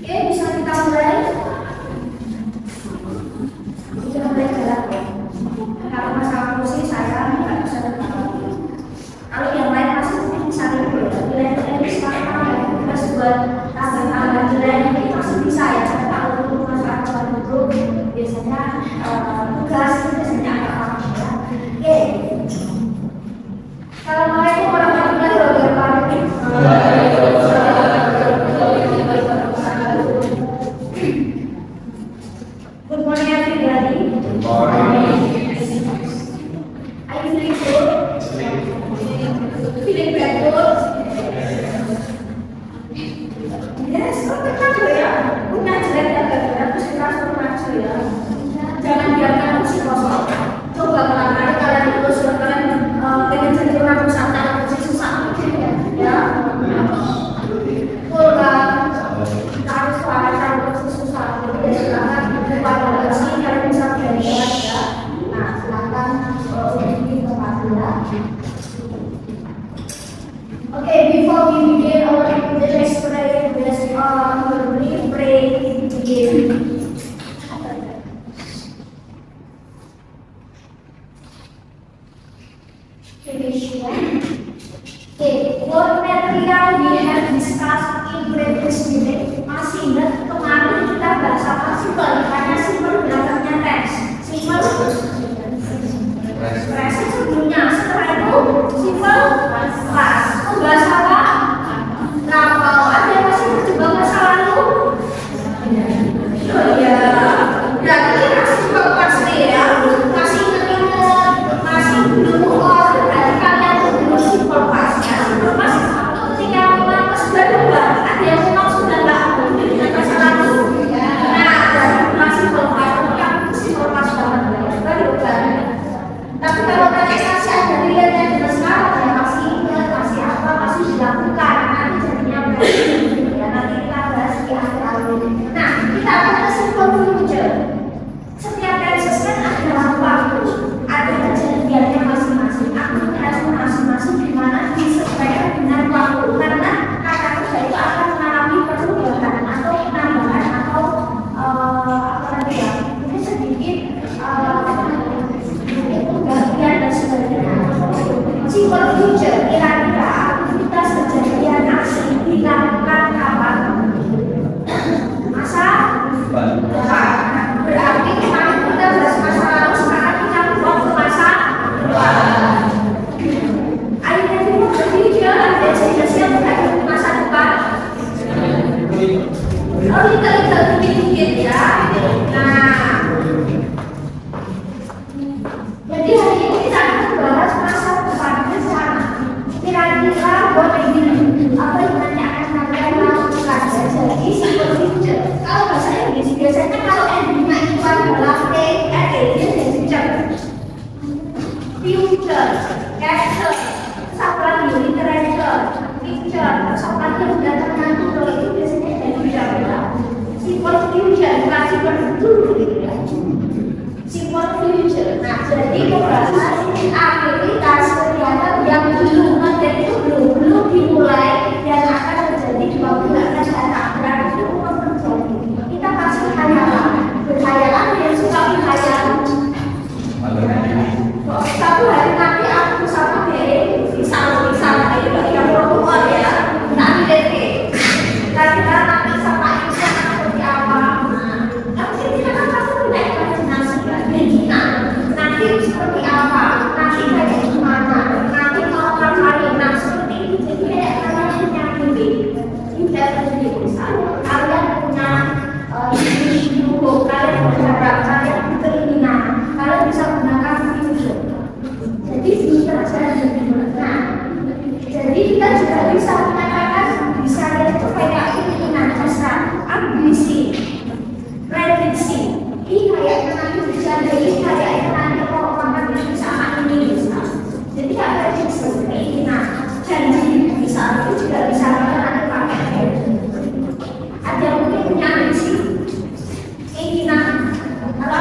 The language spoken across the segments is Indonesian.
Oke, bisa kita mulai. Kita mulai jalan. Kalau masalah kursi saya nggak bisa tertawa. Kalau yang lain masih bisa ribut. Nilai-nilai sekarang kita buat tambahan nilai ini masih bisa ya. Kalau untuk masalah grup biasanya tugas itu biasanya agak lama ya. Oke. Assalamualaikum warahmatullahi wabarakatuh. Good morning everybody. Good morning. Are you feeling good? Feeling very good? Yes, oh tenang ya. Punya jelek agak berat, terus kita harus mengacu ya. Jangan biarkan kursi kosong. Coba kali kalian lulus, kalian pengen jadi orang Nusantara, kursi susah ya. Betul kan? Kita harus suara kursi susah. Jadi silakan pada kursi kalian bisa belajar ya. Nah, silakan di tempat ya. Okay, before we begin our next prayer, let's pray to begin. Okay, what material we have discussed in previous meeting? Masih ingat kemarin kita bahas apa? Simple, karena simple belakangnya teks. Simple present sebelumnya, setelah itu simple past. Membahas apa? Kapal. Ada yang masih terjebak masa lalu? Oh iya, berarti masih terjebak pasti ya. Masih ingat, masih belum berarti kalian belum simple past ya. Simple past ketika memang sudah berubah. Ada yang memang sudah nggak dengan masa lalu. Nah, dari masih simple past, yang simple past banget ya. Sudah berubah. Tapi kalau kalian masih ada nilainya dengan sekarang ya masih ingat, masih apa, masih dilakukan. Nanti jadinya berarti ya. Nanti kita bahas di akhir. Nah, kita akan ke simple future. Setiap assessment adalah waktu, ada kejadiannya masing-masing, aktivitas masing-masing di mana disesuaikan dengan waktu. Karena kata kerja itu akan mengalami perubahan atau penambahan atau apa lagi ya? Ini sedikit penggantian dan sebagainya. Simple future kira-kira aktivitas kejadian aksi dilakukan kapan? Masa depan. Berarti kemarin kita bahas masa lalu, sekarang kita buat ke masa depan. Ayo nanti mau berpikir ada siap berarti masa depan. Oh kita dikit ya. Nah, jadi hari ini kita akan bahas masa depan bersama. Kira-kira apa yang nanti akan kalian lakukan ya. Jadi simple future. Kalau bahasa Inggris biasanya kalau endingnya itu adalah dia jadi future, future, sapa literature, picture, sapa yang sudah tertentu itu biasanya jadi jawab. Simple future, bukan simple dulu gitu ya. Simple future. Nah, jadi pembahasan aktivitas kegiatan yang belum materi itu belum dimulai dan akan terjadi di waktu yang akan datang. Berarti itu terjadi. Kita masih berhayalan yang suka berhayalan. Satu hari nanti aku bersama Dede bisa yang protokol ya. Nanti Dede. Kira-kira nanti sama Insan seperti apa? Nanti kita kan pasti punya imajinasi ya. Nanti seperti apa? Nanti kayak gimana? Nanti kalau kalian seperti itu jadi kayak kalian punya mimpi. Tidak terjadi misalnya kalian punya ide, kalian berharap, kalian berkeinginan, kalian bisa gunakan future. Jadi future saja digunakan. Jadi kita juga bisa mengatakan bisa itu kayak keinginan, hasrat, ambisi, prediksi. Ini kayaknya nanti bisa jadi kayaknya nanti kalau orang itu sama ini bisa. Jadi ada prediksi, keinginan, janji bisa itu juga bisa nanti pakai. Ada yang mungkin punya ambisi, keinginan. Kalau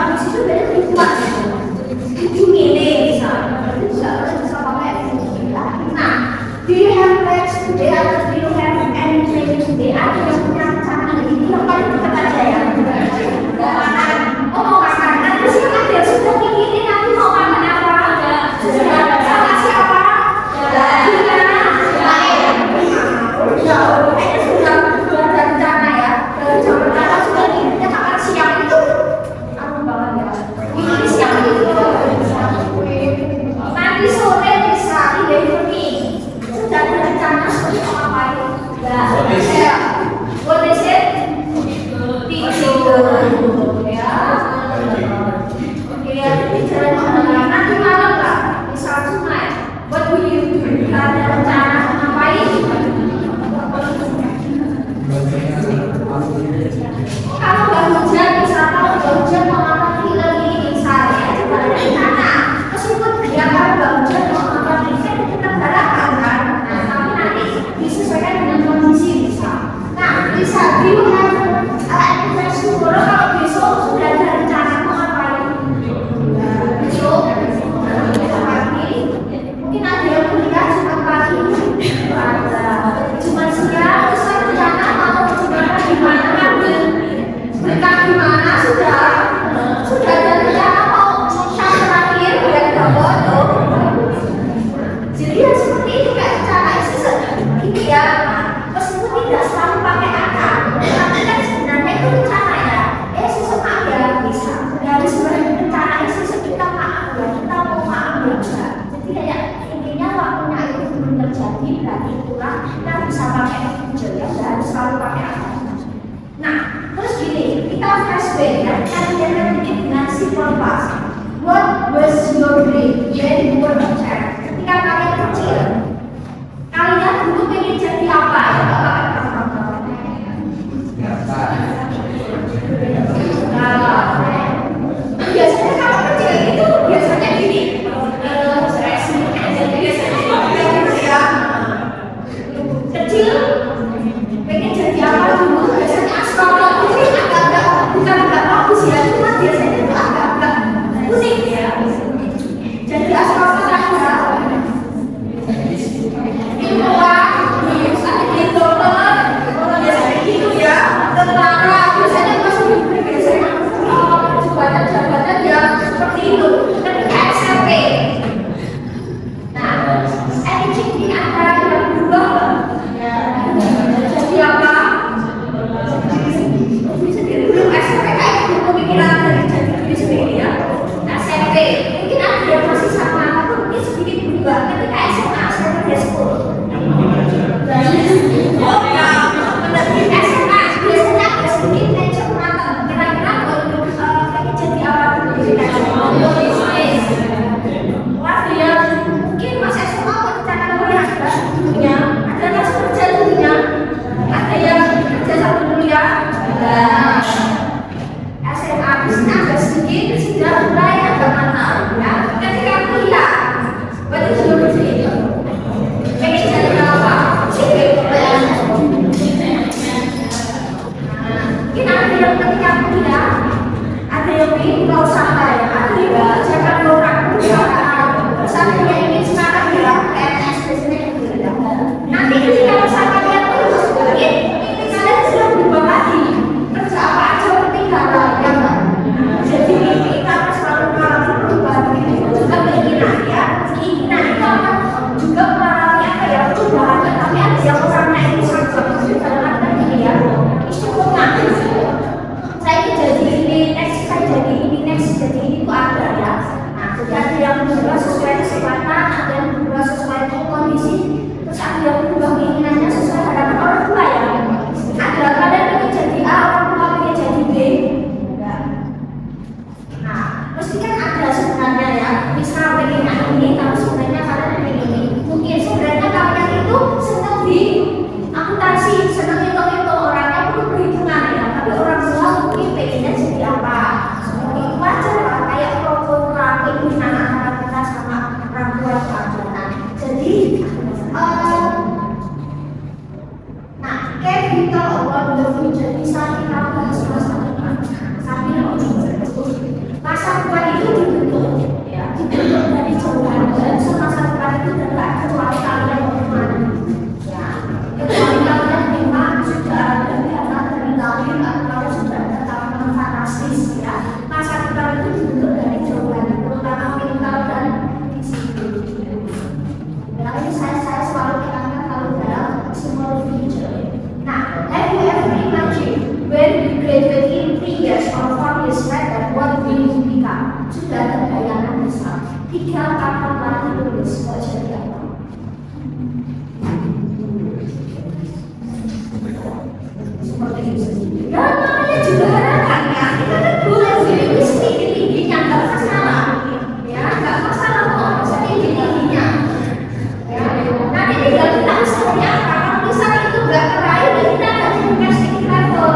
Kalau nggak hujan, misalnya kalau nggak hujan mau makan film ini misalnya juga ada di sana. Meskipun dia kalau nggak hujan mau makan ini kan tetap garapan kan. Nah, tapi nanti disesuaikan dengan kondisi bisa. Nah, bisa diulang aktivitas tomorrow kalau besok sudah ada rencana mau ngapain? Besok pagi, mungkin ada yang kuliah Jumat pagi, ada Jumat siang, terus rencana mau gimana ngambil berkah gimana sudah ada rencana mau syar terakhir bulan Ramadan tuh. Jadi ya seperti itu kayak rencana ini ya, meskipun tidak selalu pakai akal, tapi kan sebenarnya itu rencana ya. Sesuatu ya bisa dari sebenarnya rencana itu kita maaf ya, kita mau maaf ya bisa. Jadi kayak intinya waktunya itu belum terjadi, berarti itulah kita bisa pakai hujah ya, dan selalu pakai akal. Nah, terus gini, kita flashback ya, kalian nanti dengan simple past. What was your dream when you were a child? Ketika kalian kecil, kalian dulu pengen jadi apa? Biasanya kalau kecil itu biasanya gini, kecil pengen jadi apa dulu? Biasanya astronot itu bukan agak bagus ya, cuma biasanya itu agak unik ya. Jadi astronot aja, ilmuwan, dokter, biasanya gitu ya, tentara biasanya masih biasanya jabatan-jabatan ya seperti itu. Ketika SMP, nah, attitude di antara yang berubah jadi apa? Diri sendiri belum SMP kayak gitu pemikiran dari jadi diri sendiri ya. Nah, SMP mungkin ada yang masih sama atau mungkin sedikit berubah. Ketika SMA saya di sekolah. Oh ya, SMA biasanya ada sedikit nature matang. Kira-kira pengen jadi apa dulu? Wah dia mungkin Mas SMA rencana kuliah dulunya, ada yang kerja dulunya, ada yang kerja satu kuliah. SMA bisa agak sedikit sudah mulai agak matang ya. Ketika kuliah, berarti sudah bersih. Pengen jadi apa? Mungkin ada yang ketika kuliah, ada yang ingin berusaha ya, ada yang mengerjakan orang berusaha, terus ada yang ingin sekarang ya, PNS biasanya gitu ya. Nanti ketika masa kalian lulus, mungkin ini kalian sudah berubah lagi, kerja apa aja ketinggalan ya kan? Jadi kita selalu mengalami perubahan ini juga keinginan ya, keinginan itu akan juga mengalami apa ya, perubahan, tapi ada yang orangnya ini sangat dalam ini ya, istimewa. Saya jadi ini next, saya jadi ini next, jadi ini itu ada ya. Nah, jadi ada yang berubah sesuai kesempatan, ada yang berubah sesuai kondisi, terus ada yang berubah keinginannya sesuai harapan orang tua ya. Ada kalian ingin jadi A, orang tua ingin jadi B. Nah, mesti kan ada sebenarnya ya. Misal pengen ini, tapi sebenarnya kalian pengen ini. Mungkin sebenarnya kalian itu senang di akuntansi, senang hitung-hitung, orangnya perlu perhitungan ya. Tapi orang tua mungkin pengennya jadi apa? Seperti itu aja lah, kayak program keinginan antara kita sama orang tua itu aja. Nah, jadi nah, kayak kita about the future, bisa kita bahas masa depan. Sambil masa depan itu dibentuk ya, dibentuk dari jauhan dan masa depan itu tidak kecuali kalian mau kemana ya, kecuali kalian memang sudah ada dana dari lahir atau sudah ada tanaman fantastis ya. Masa depan itu dibentuk dari jauhan, terutama mental dan fisik. Nah, ini saya selalu katakan kalau dalam small future. Nah, have you ever imagined when you graduate in 3 years or 4 years later, what will you become? Sudah ada bayangan besar. 3 tahun lagi lulus, mau jadi apa? Seperti itu. Ya, namanya juga harapan ya. Kita kan boleh sendiri setinggi-tingginya, nggak masalah. Ya, nggak masalah kok, setinggi-tingginya. Ya, nanti tinggal kita seperti apa. Kalau misalnya itu nggak terakhir, kita akan dikasih level.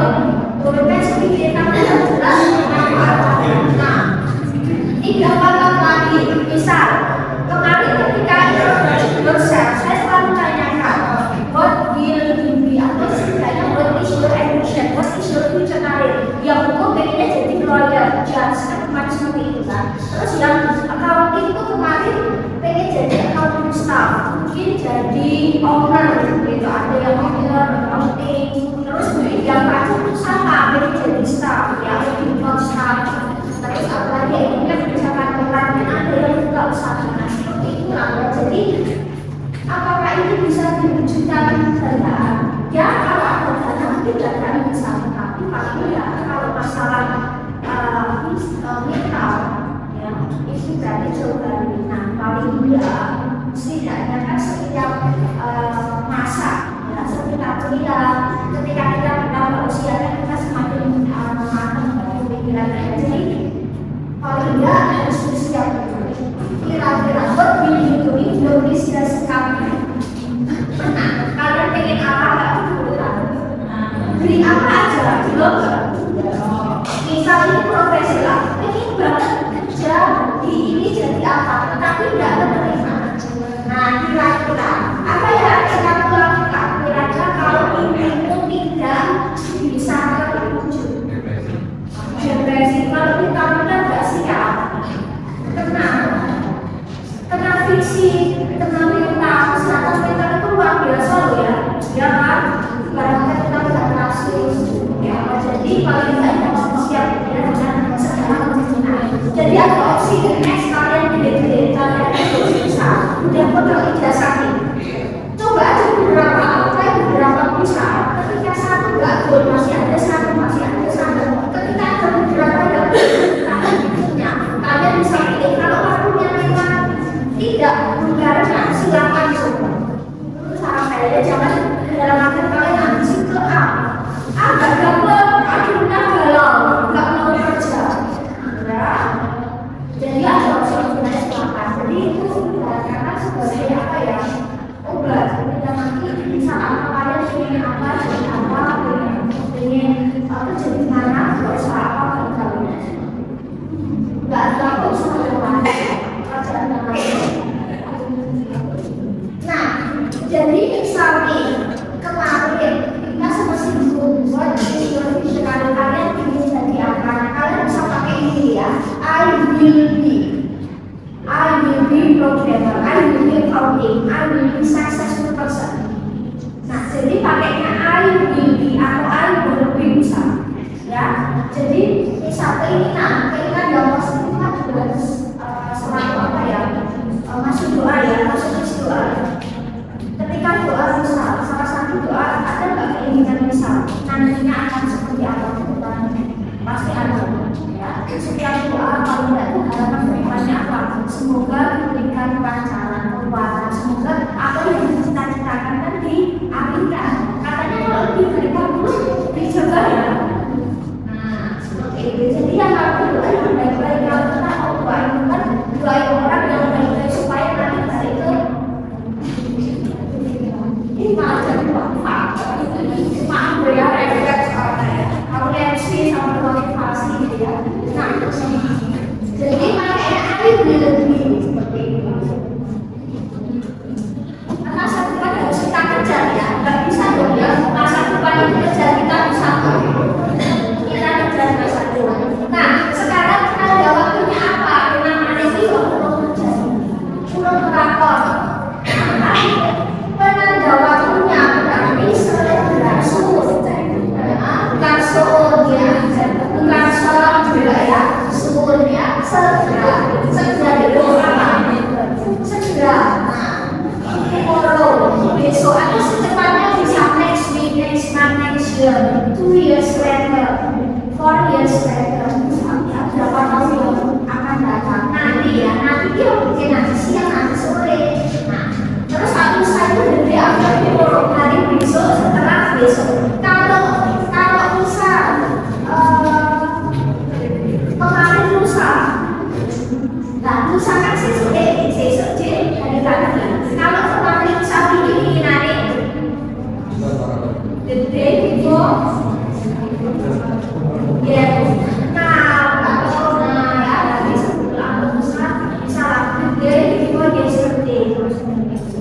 mungkin jadi owner gitu, ada yang owner accounting, terus yang pajak itu sama, jadi staff ya, non staff, terus apalagi itu kan misalkan perannya ada yang buka usaha, nah seperti itu lah. Jadi apakah ini bisa diwujudkan dana? Ya kalau ada dana mungkin dana bisa, tapi paling ya kalau masalah mental ya itu berarti coba. Nah paling tidak setidaknya kan setiap masa ya setiap kuliah ketika kita bertambah usia kan kita semakin matang pemikiran kita. Jadi paling tidak harus bersiap kira-kira buat hidup Indonesia sekali. Nah kalian pengen apa nggak? Beli apa aja belum? Misalnya profesi lah, ingin banget kerja di ini jadi apa, tetapi tidak menerima. Nah, kira-kira apa ya yang kamu lakukan? Kira-kira kalau mimpimu tidak bisa terwujud, depresi. Kalau kita nggak siap, kena fiksi, kena mental, kesehatan mental itu luar biasa loh ya, ya kan? Barangkali kita tidak kasus, ya. Jadi paling tidak siap ya dengan segala macam. Jadi ada opsi next kalian di kalian bisa udah pegang ijazah ini. Coba aja beberapa perusahaan. Ketika satu gagal masih ada satu. Ketika ada beberapa yang punya, kalian bisa pilih. Kalau waktunya memang tidak karena silakan coba. Saran saya jangan dalam akhir kalian ambisi ke A. Agak gagal, akhirnya galau, nggak mau kerja. Ya. Jadi ada opsi sebenarnya silakan. Jadi itu karena sebagai apa ya obat. Ketika nanti bisa apa kalian ingin apa jadi apa, ingin kerja di mana, usaha apa kalian. Nggak ada usaha yang lain, kerjaan yang lain. Nah, jadi misalnya kemarin kita masih buat sekali kalian ingin jadi apa? Kalian bisa pakai ini ya. I will be programmer, I will be accounting, I will be successful person. Nah, jadi pakainya I will be atau I will be bisa. Ya, jadi misal keinginan yang positif kan juga selalu apa ya? Masuk doa ya, masuk doa. Ketika doa misal, salah satu doa ada nggak keinginan misal nantinya akan seperti apa? Pasti ada. Ya, setiap doa kalau tidak itu harapan kedepannya apa? Semoga diberikan kelancaran, kekuatan. Semoga apa yang dicita-citakan kan diaminkan. Katanya kalau diberikan dulu dicoba ya. Nah, seperti itu. Jadi yang kalau doa yang baik-baik kalau kita mau doa itu kan doa orang yang baik-baik supaya nanti dari itu ini malah jadi maaf ya refleks kalau MC sama motivasi gitu ya. Nah jadi makanya ada lebih seperti itu karena satu kan harus kita kejar ya, nggak bisa dong ya masa depan itu kejar kita bisa kita kejar masa depan. Nah sekarang kita ada waktunya apa? Namanya itu untuk kerja pulang ke kantor. Penanda waktunya berarti segera suruh bukan suruh ya, bukan salah juga ya, suruh ya, segera itu apa? Segera. Tomorrow, besok atau secepatnya bisa next week, next month, next year, 2 years later, 4 years later, misalnya berapa tahun yang akan datang nanti ya, nanti dia mungkin nanti siang, nanti sore. Nah, terus satu itu dari hari besok setelah besok. Kalau bisa kemarin lusa, nah lusa kan sesuk hari tadi. Kalau kemarin lusa ini nanti the day before, ya. Nah ya nanti setelah lusa misalnya the day before yesterday terus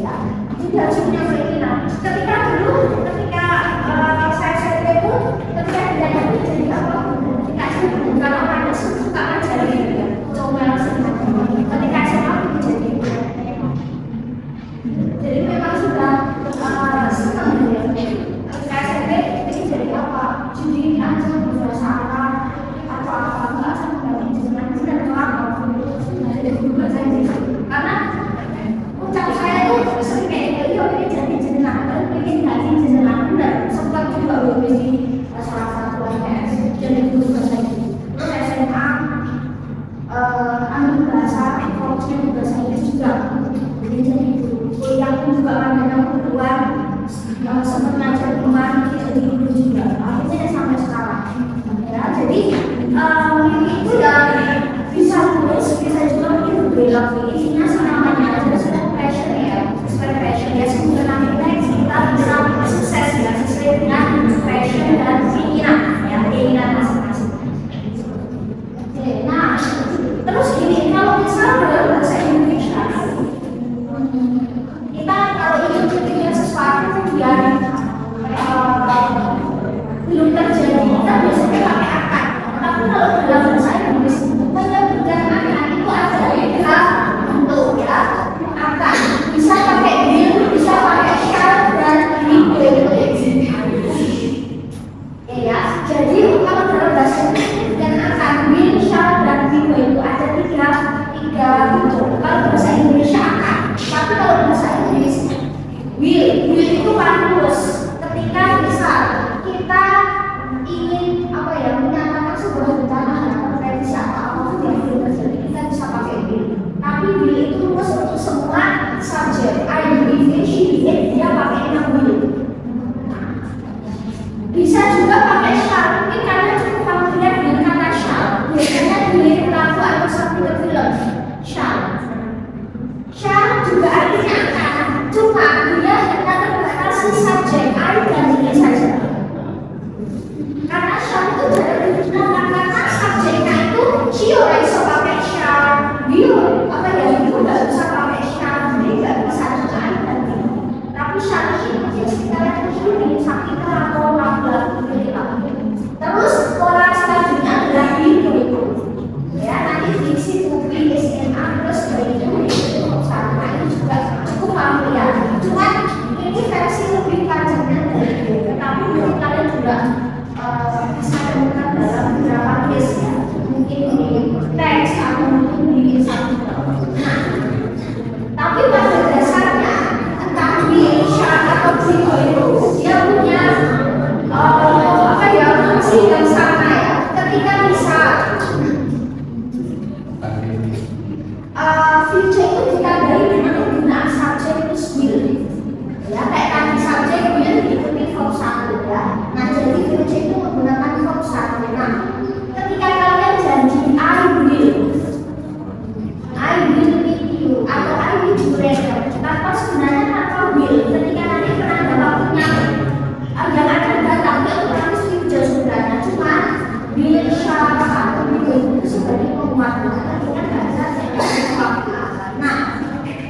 ya. Tidak punya keinginan. Ketika saya Jadi kalau dalam bahasa Inggris dan akan will, shall, dan be going itu ada tiga bentuk. Kalau bahasa Indonesia akan, tapi kalau bahasa Inggris will itu paling luas. Ketika misal kita ingin menyatakan sebuah rencana atau prediksi atau apapun yang belum terjadi, kita bisa pakai will. Tapi will itu luas untuk semua subjek. I believe it, she believe, dia pakainya will. Bisa juga pakai shall. Mungkin kalian cukup familiar dengan kata shall. Biasanya di lirik lagu atau sambil film. Shall juga artinya akan. Cuma dia hanya terbatasi subjek I dan ini saja. Karena shall itu dari digunakan karena subjeknya itu she orang bisa pakai shall. Dia itu nggak bisa pakai shall. Jadi nggak bisa juga I dan ini. Tapi shall ini mungkin sekitar ini sakit atau terus pola selanjutnya adalah itu ya, nanti diksi tubi SMA terus itu sama itu juga cukup familiar. Cuman ini versi lebih panjangnya dari itu, tetapi mungkin kalian juga bisa temukan dalam beberapa case ya, mungkin di teks atau mungkin di satu. Nah, tapi pada dasarnya entah di syarat atau video itu dia punya fungsi yang sama ya. Ketika bisa future itu ditandai dengan penggunaan subjek plus will ya, kayak tadi subjek will diikuti verb 1 ya. Nah jadi future itu menggunakan verb 1. Nah ketika kalian janji I will meet you atau I will do later tanpa sebenarnya tanpa will, ketika nanti penanda waktunya yang akan datang itu otomatis future sebenarnya. Cuma will, shall, atau will itu sebagai penguat ketika nggak bisa nah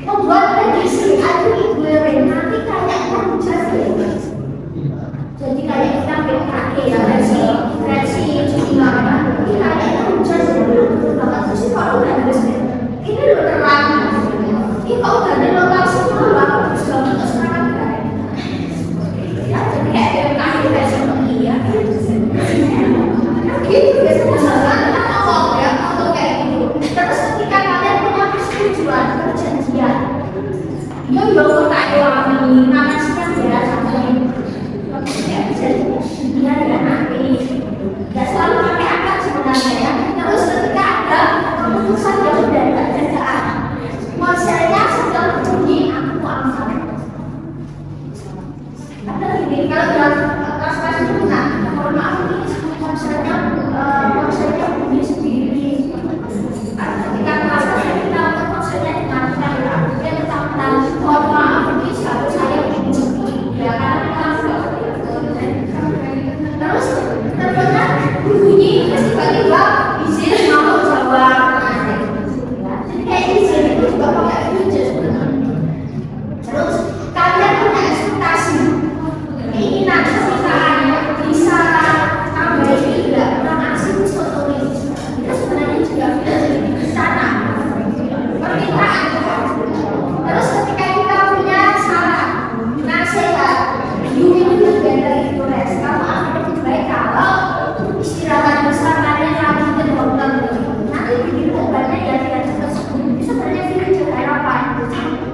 membuat prediksi itu equivalent nanti kayaknya hujan ya. Jadi kayak kita PKK ya, versi cuci mata ini kayaknya hujan banget sih kalau udah habis ini udah terang ini kok udah ada lokasi malah bagus banget sekarang ya. Jadi kayak PKK versi iya gitu biasanya ngomong ya atau kayak gitu. Terus ketika kalian punya persetujuan perjanjian yo kota ini namanya ya sampai ya jadi dia nanti ya selalu pakai akad sebenarnya ya. Terus ketika ada keputusan yang mendadak dadaan modelnya sedang bunyi aku aman ada gini kalau dalam pas itu nah mohon maaf ini konsernya bunyi sendiri. Ketika kelasnya kita konsernya dinamakan dia tetap mohon maaf ini saya bunyi sendiri ya karena terus ternyata bunyi tiba-tiba izin mau jawab. Jadi kayak izin itu juga pakai izin. Terus kalian punya ekspektasi keinginan permintaan bisa tambah ini enggak kurang asing sotomi itu sebenarnya juga bisa jadi di sana permintaan. Terus ketika kita punya syarat nasihat you will be better if you rest, kamu akan lebih baik kalau istirahat besar kalian lagi dan hotel nanti begitu obatnya ya tidak cepat sembuh. Itu sebenarnya film juga harapan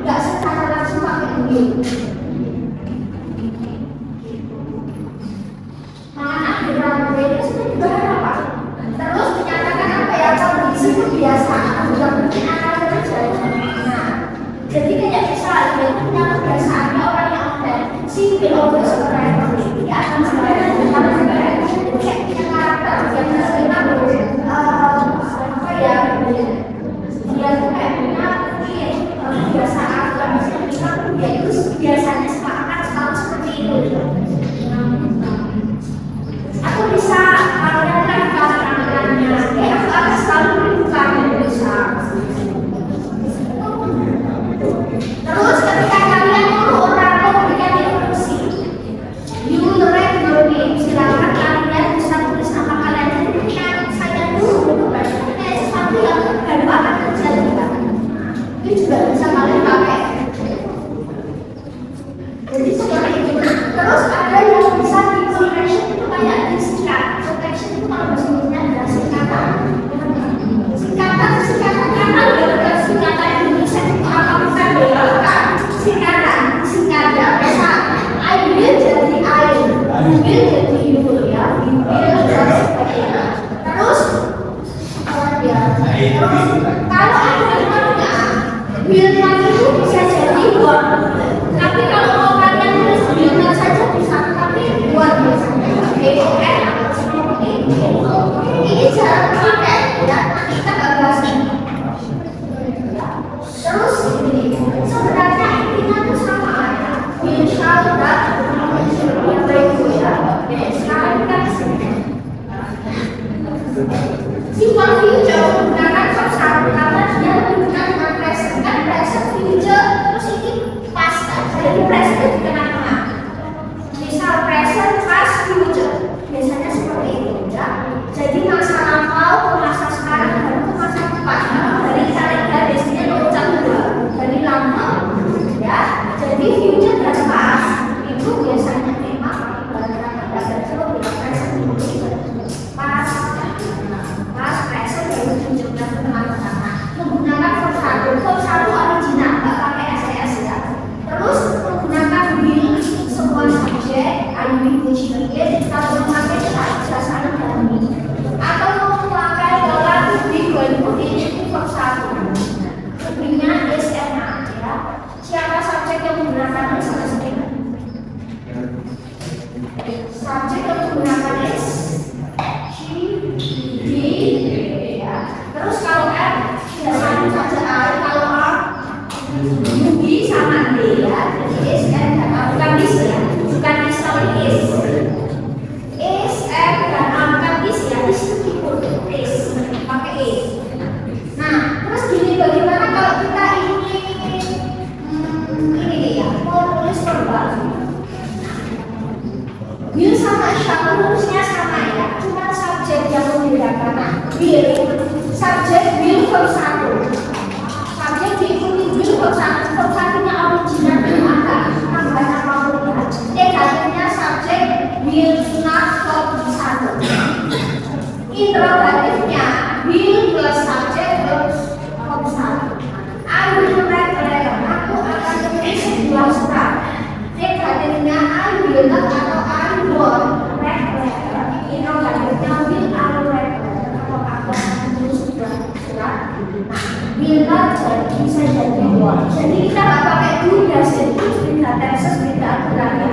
nggak secara langsung pakai duit itu sudah harapan. Terus menyatakan apa ya kondisi kebiasaan juga mungkin akan terjadi. Nah, jadi kayak misalnya itu punya kebiasaannya orang yang sipil always right dia akan sebenarnya kayak punya karakter yang menerima apa ya dia tuh kayak punya kebiasaan dia itu biasanya sepakat selalu seperti itu. Aku bisa kalian kan karangannya aku akan selalu melakukan bisa Kalau ada warna, will-nya itu bisa jadi word. Tapi kalau mau kalian tulis will-nya saja bisa, tapi word biasanya W-O-R atau seperti itu. Ini jarang dipakai ya, nanti kita nggak bahas ini. Terus ini sebenarnya intinya itu sama aja. Will, shall, that, yang itu ya. Oke, sekarang kita kesini. Simple future menggunakan verb satu karena dia berhubungan dengan present. Kan present future terus ini past kan? Jadi present itu di tengah-tengah. Misal present past future biasanya seperti itu ya. Jadi masa lampau ke masa sekarang baru ke masa depan. Dari kalian biasanya loncat dua dari lama ya. Jadi future dan past itu biasanya memang berhubungan dengan present future. Past present dan future menggunakan verb satu original nggak pakai SES ya. Terus menggunakan will semua subjek ING kalau memakai jasana dan me atau memakai dollar be going to ini verb satu lebihnya is and are ya. Siapa subjek yang menggunakan is atau subjek yang menggunakan is terus kalau R ya sama saja R, kalau R Yugi sama D ya. Jadi is and bukan is ya, bukan is tapi is and dan bukan is ya, is itu ikut is pakai is. Nah terus gini, bagaimana kalau kita ingin ini ya mau tulis verbal will sama shall rumusnya sama ya, cuma subjek yang membedakan. Nah will subjek will verb satu, subjek diikuti will verb satu, verb satunya original ada tambahan apapun ya. Negatifnya subjek will not verb satu. Interrogatifnya will plus subjek plus verb satu. I will write a letter. Aku akan menulis sebuah surat. Negatifnya I will not atau I won't write a letter. Interrogatifnya will I write a letter atau aku akan menulis sebuah surat. Nah, will not bisa jadi won't. Jadi kita nggak pakai do, doesn't, beda tenses, beda aturan ya.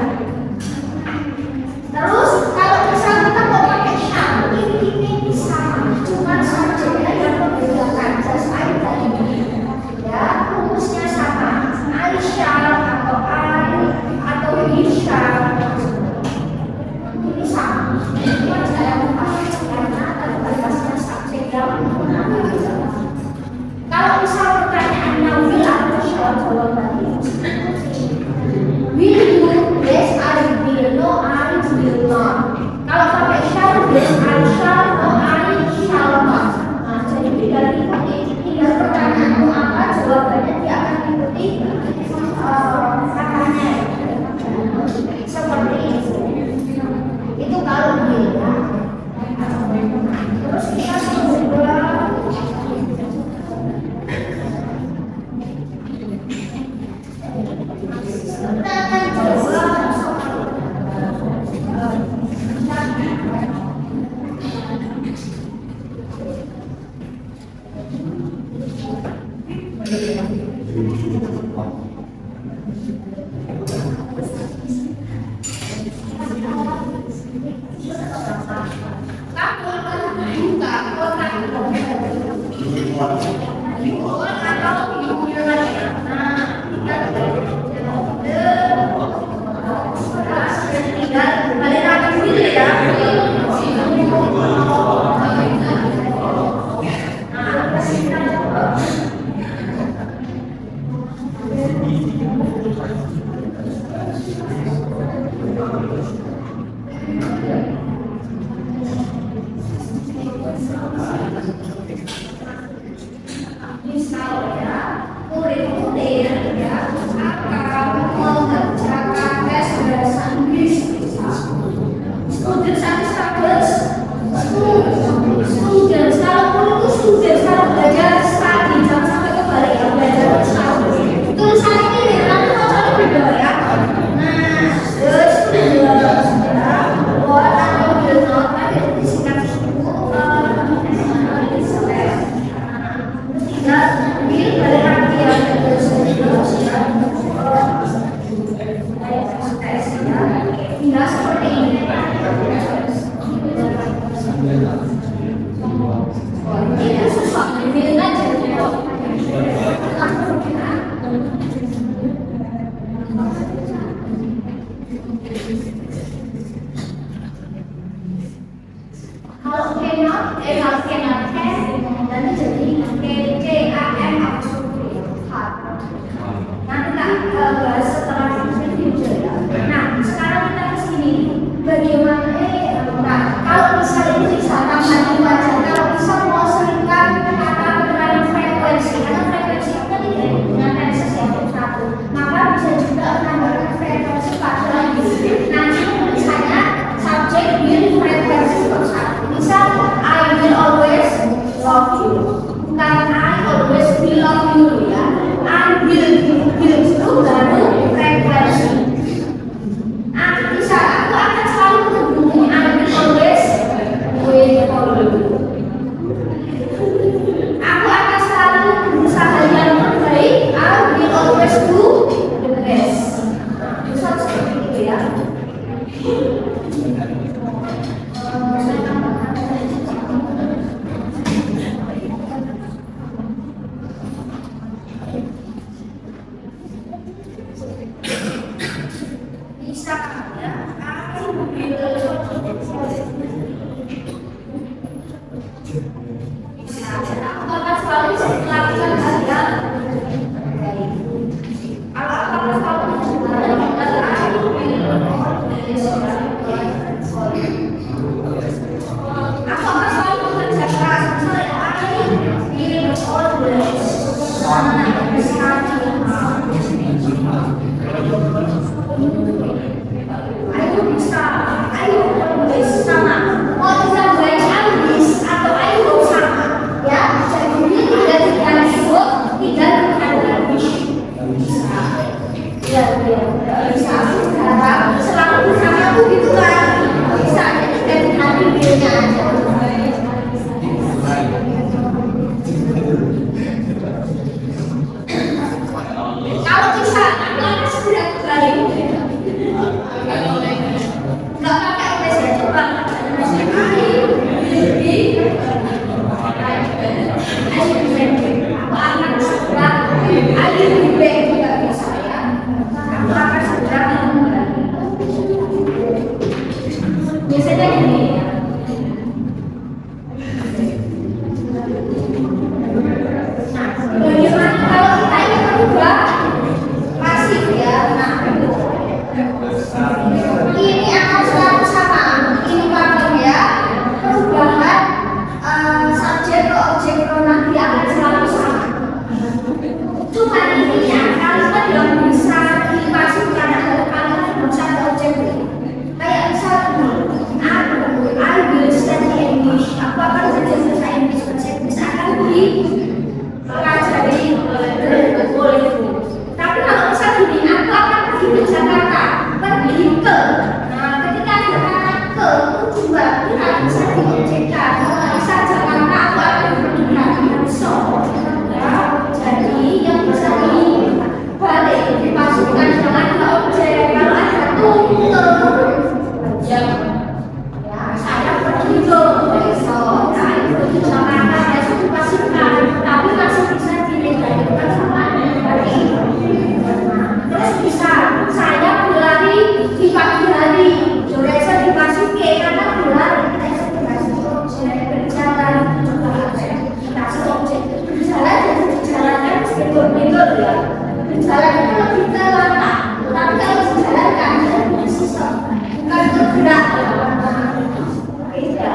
Terus kalau misal kita mau pakai shall, ini sama, cuma subjeknya yang membedakan. Just I tadi ya, rumusnya sama. I shall atau he shall ini sama. Cuma saya memakai karena terbatasnya subjek yang menggunakan. Kalau misal pertanyaannya will atau shall, jawabannya will you? Yes, I will. No, I will not. Kalau pakai shall, yes, I shall. No, I shall not. Nah, jadi tinggal pertanyaanmu apa, jawabannya dia akan ikuti katanya seperti itu. Itu kalau will ya. Terus kita coba Itu susah, dibilang aja. Kalau cannot has nanti jadi CAM apostrophe hard. Nanti kita bahas setelah future ya. Nah, sekarang kita ke sini. Bagaimana nah, kalau misalnya ini bisa tambah wajah, kalau bisa mau selingkan kata dengan frekuensi, karena frekuensi itu kan tidak dengan tenses yang satu, maka bisa juga menambahkan frekuensi pada lagi. Nanti tulisannya subjek will frekuensi satu. Misal I will always love you, bukan I always will love you ya. I will itu baru frekuensi. Bisa aku akan selalu menghubungi I will always wait for you. Aku akan selalu berusaha yang terbaik. I will always do the best. Bisa seperti itu ya. Bisa ya. Apakah selalu bisa dilakukan hal-hal apakah selalu apakah selalu bekerja keras misalnya ayo bisa, ayo sama. Mau bisa baik habis atau ayo sama, ya. Jadi ini tidak disebut tidak habis. Ya, bisa. Sekarang selalu bersama aku gitu kan. Bisa jadi nanti bilnya aja. Kalau bisa, aku akan segera kembali. Nggak pakai OBS ya, coba. Aku akan segera juga bisa ya. Aku akan segera kembali. Biasanya gini ya. Bagaimana kalau kita ini berubah pasif ya? Nah, ini akan selalu sama. Ini pakem ya. Perubahan subjek ke objek pronoun dia akan selalu sama. Cuma ini ya, kalimat yang bisa dipasifkan adalah kalimat yang bisa ada objek. Kayak misal I will study English. Aku akan belajar bahasa Inggris. Bisa akan dipelajari oleh guru. Tapi kalau misal gini, aku akan pergi ke Jakarta, pergi ke. Nah, ketika Jakarta ke itu juga tidak bisa diobjekkan. Bisa Jakarta aku akan pergi so. Ya, jadi yang bisa dibalik dimasukkan dengan objek. Kalau ada ya, saya pergi ke besok. Nah, itu Jakarta besok dipasifkan, tapi masih bisa dilibatkan sama hari. Terus bisa saya berlari di pagi hari, biasa dimasuki karena berlari kita bisa dikasih objek berjalan juga dikasih objek berjalan dan dijalankan meskipun ya berjalan itu lebih ke langkah, tapi kalau dijalankan itu sistem bukan bergerak beda.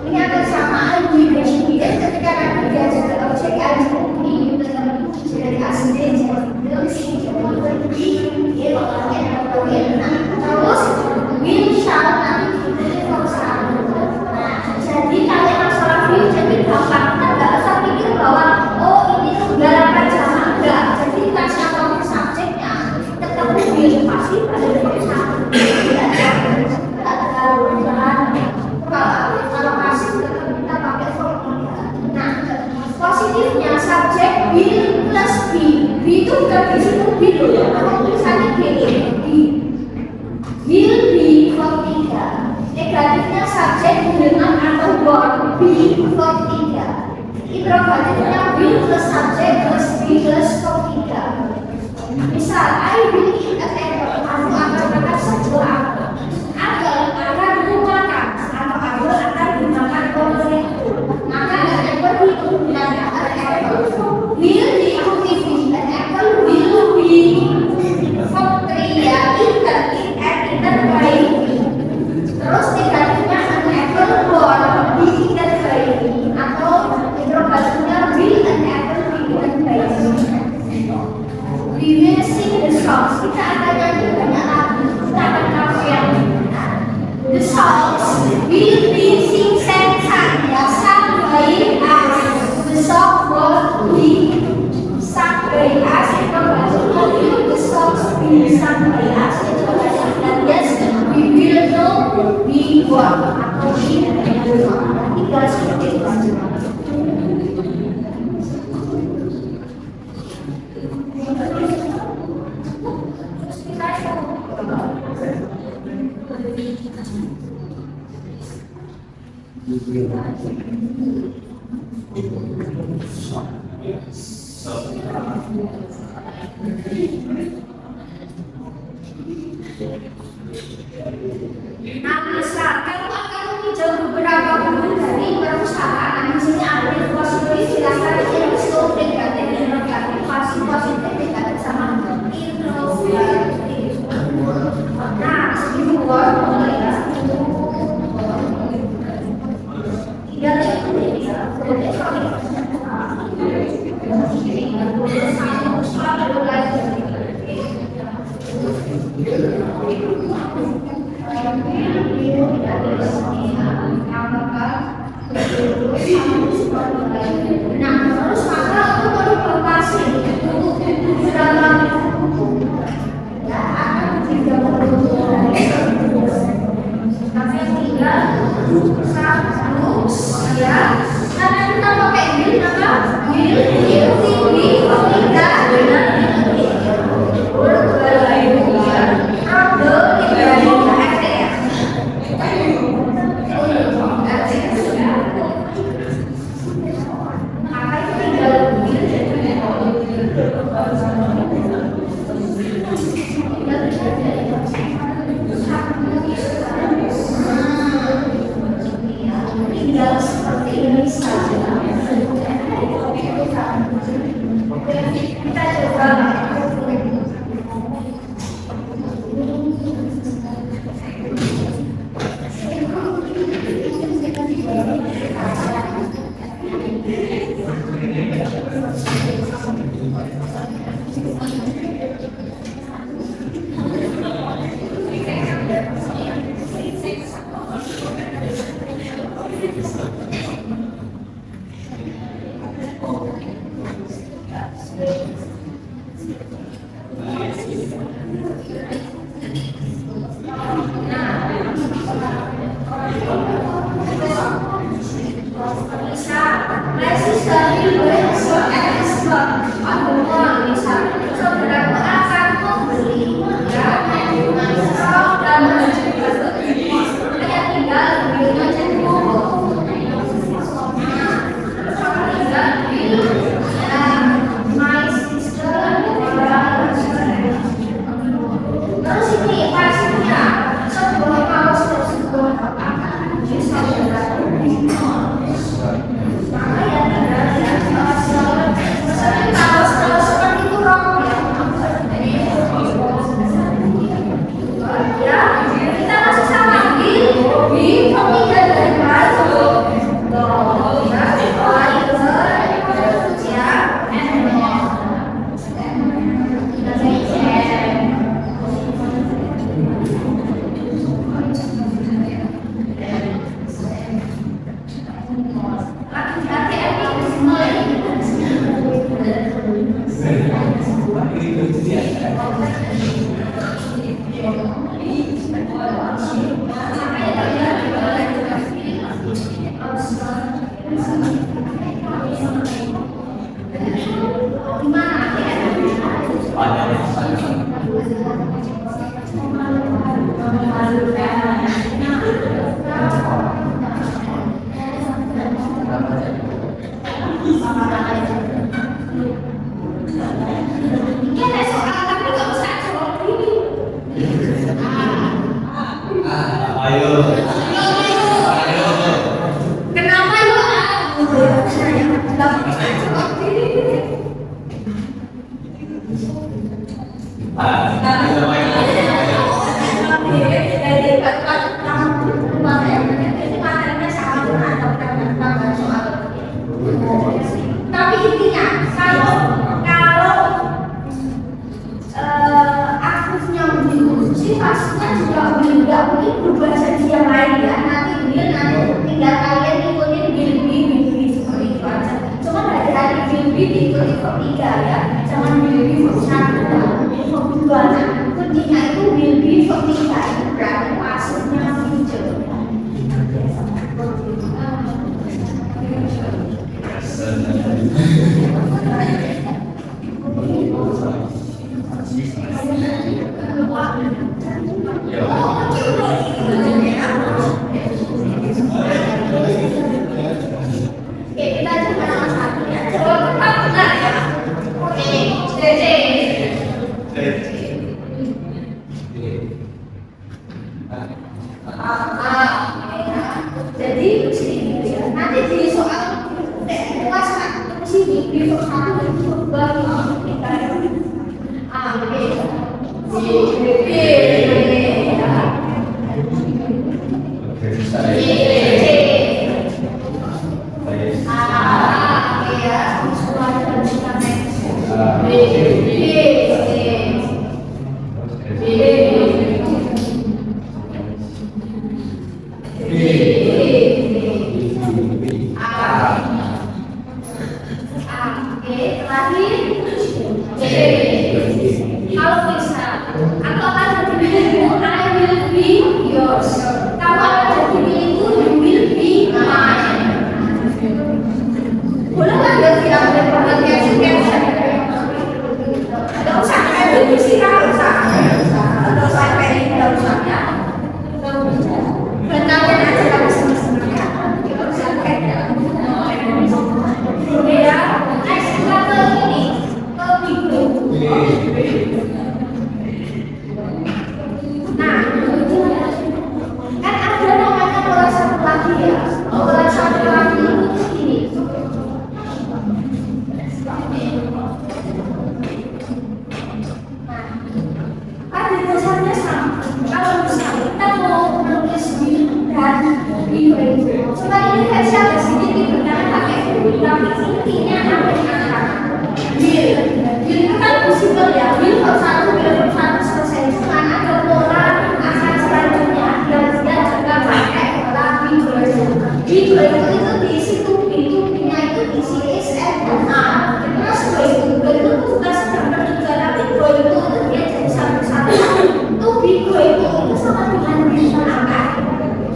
Ini akan sama di presiden ketika nanti diajarkan objek ini dari asli jadi terus will shall nanti jadi kalau masalah view jadi gampang, kita nggak usah pikir bahwa oh ini tunggalakan sama enggak. Jadi kita siapapun subjeknya ketemu will pasti pada satu tidak terlalu berat. Kalau masih kita pakai formula. Nah, positifnya subjek will plus be. Be itu bukan di situ will ya, kalau tulisannya be. Will negatifnya subjek dengan atau verb B verb 3. Interrogatifnya will plus subjek plus B plus verb 3. Misal, I will eat an apple. Aku akan makan sebuah apel. Apel akan dimakan atau apel akan dimakan oleh itu. Maka an apple itu dan an apple will diikuti with an apple will be verb 3 ya, eaten, eat and eaten by me. Terus negatifnya an apple born be eaten by me atau interrogatifnya will an apple be eaten by me. We will sing the songs. Kita akan nyanyi banyak lagu. Kita akan cover yang the songs will be sung by us. The song will be sung by us. Will the songs be sung by us? Dan yes, we will know we were atau we tinggal seperti itu. Nah, misal kalau akan meninjau beberapa buku dari perusahaan, di sini ada positif, silakan cek so negatif dan negatif, positif negatif sama introvertif. Nah, ini word mulai ya. Tiga nah, terus maka itu modifikasi dalam ya akan tidak tapi yang tinggal satu ya karena kita pakai will maka will tinggi tidak dengan tinggi tinggal seperti ini saja. Kita coba Kenapa lu saya tapi intinya kalau aktifnya sih pastinya juga nggak mungkin berubah jadi yang lain ya. Nanti tinggal kalian ikutin Bilby seperti itu aja. Cuma dari Bilby diikuti form 3 ya, jangan Bilby form 1 form 2. Nah, kuncinya itu Bilby form 3 itu berarti pasirnya hijau. Jadi nanti di soal kuasa sini di soal baru kita A B C D kalau bisa atau akan jadi milikmu, I will be yours. Kalau akan jadi milikku, you will be mine. Boleh nggak dia tidak boleh caption? Nggak usah kayak gitu sih, nggak usah kayak nggak usah ya. Bentarnya aja kalau senang-senangnya. Nggak usah kayak ya. Next kita ke ini, ke Bigo. Nah, kan ada namanya bola satu lagi ya. Bola satu lagi itu ini. Nah, pada dasarnya sama. Kalau misalnya kita mau menulis dan cuma ini versi agak sedikit karena pakai tapi intinya angkat. Bil itu kan possible ya. Bil satu selesai. Cuma ada pola akan selanjutnya dan juga pakai pola Bigo itu diisi tubinya itu diisi is and a. Terus itu tugas gambar juga tapi Bigo itu dia jadi satu-satu. Bigo itu sama dengan bisa angkat.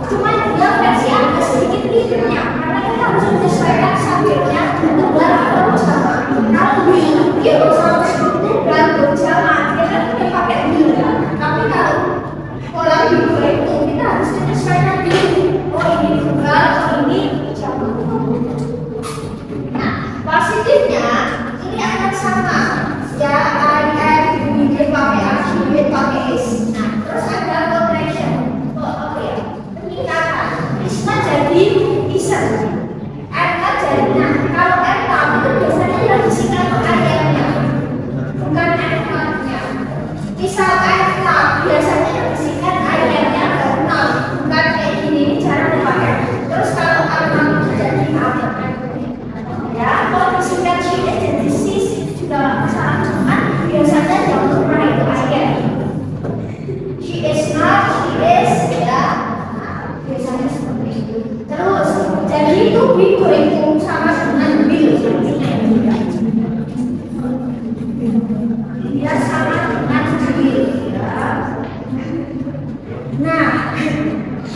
Cuma dia versi agak sedikit lihatnya karena kita harus menyesuaikan subjeknya tunggal atau sama. Kalau Bigo sama tunggal berjamaah dia kan kita pakai bil. Tapi kalau pola Bigo itu kita harus menyesuaikan bil. Oh ini tunggal, oh ini jamaah. Nah positifnya ini akan sama ya dia pakai akhir pakai is. Nah terus ada contraction. Peningkatan isma jadi isem MK jadi nah kalau MK itu biasanya yang disingkat ayatnya bukan MK nya. Misal MK biasanya yang disingkat ayatnya benar bukan kayak gini cara dipakai. Terus kalau MK itu jadi apa ya kalau disingkat ini jadi sis juga masalah cuman biasanya yang benar itu ayat. She is not, she is ya biasanya seperti itu. Terus jadi itu Bigo itu sama dengan bil dia sama dengan bil ya. Nah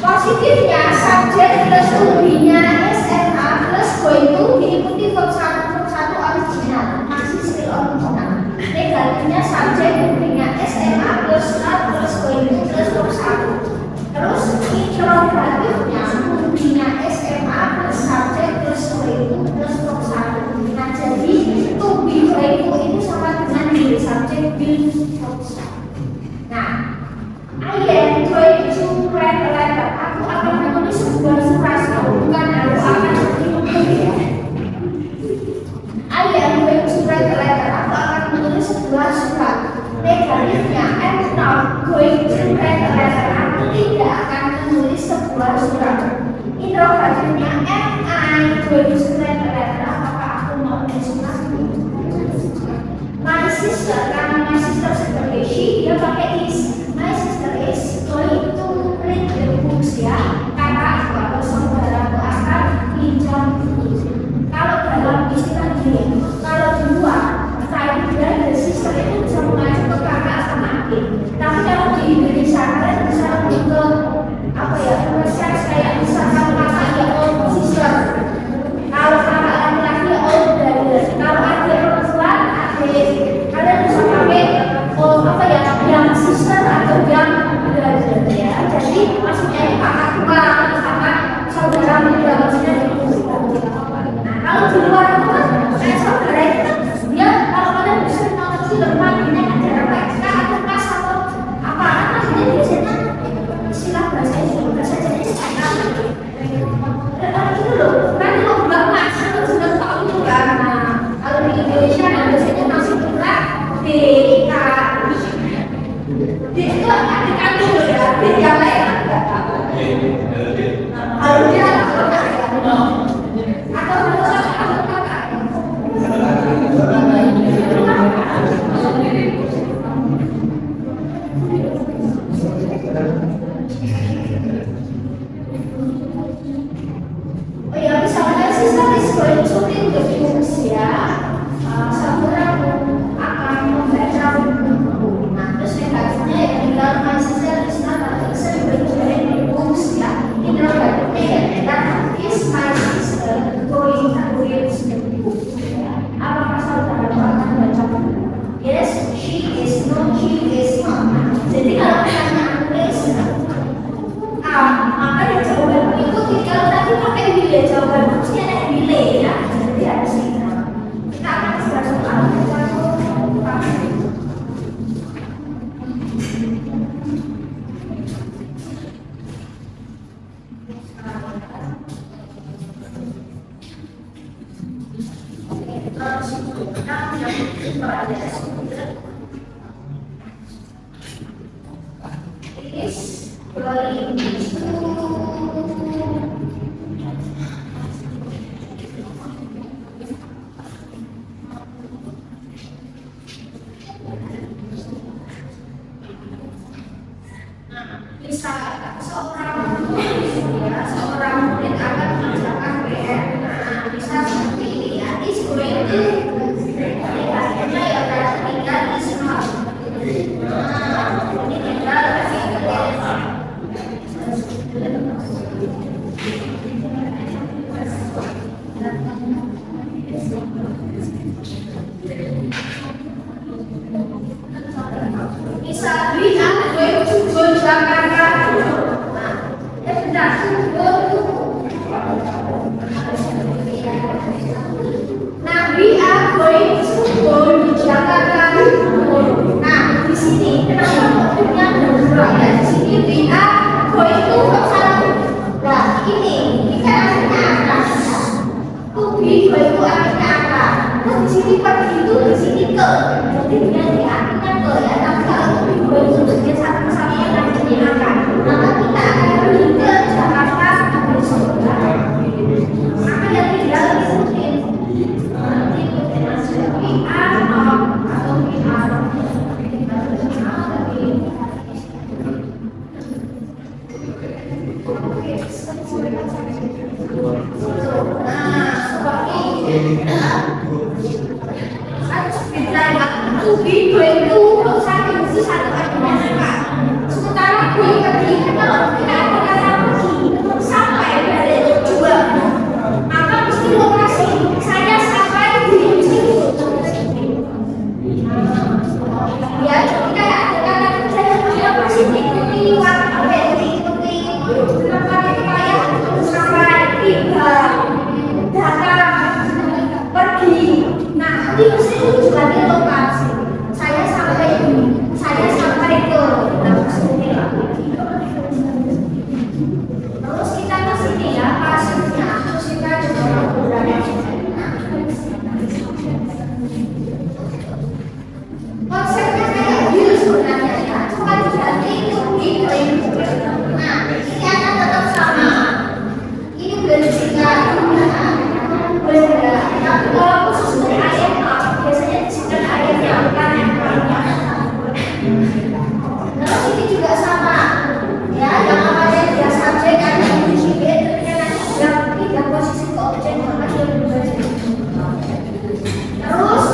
positifnya subjek plus to-be-nya SMA plus going to diikuti verb 1 original masih skill original. Negatifnya subjek to-be-nya SMA plus not plus going to plus verb 1. Terus interrogatifnya to-be-nya SMA plus subjek plus going to plus verb 1. Nah jadi to-be going to itu sama dengan will subjek will verb 1. Nah I am going to write a letter. is going to bisa seorang murid akan mengerjakan PR. Bisa seperti ini ya. Is going to akhirnya ya kata tinggal is not. Ini tinggal bisa we are going to go Jakarta. Benar, go to. Nah, we are going to go to Jakarta. Nah, di sini kenapa bentuknya berulang ya? Di sini we are going to salah. Nah, ini kan artinya apa? To be going to artinya apa? Nah, di sini pergi itu di sini ke. Jadi dia artinya ke ya. Tapi kalau to be going to dia sama-sama yang artinya akan. Maka kita akan pergi ke Jakarta besok. Maka yang tinggal ikutin. Ikutin aja. We are not atau we are. To be going to satu itu satu artinya suka. Sementara going pergi kalau tidak ada kata pergi sampai dari tujuan, maka mesti lokasi saya sampai di situ. Ya, kita ada kata saya pasti ikuti waktu ikuti tempat saya sampai tiba datang pergi. Nah, nanti mesti tujuan di lokasi. Saya sampai ke terus kita ke sini ya pasirnya, terus kita juga berada konsepnya kayak gitu sebenarnya ya, cuma diganti itu. Nah, ini akan tetap sama. Ini berbeda, tapi kalau khusus untuk ayat biasanya disebut ayatnya bukan yang banyak. Terus ini juga sama ya, yang namanya dia subjek ada di sini yang tiga posisi ke objek maka dia berubah. Terus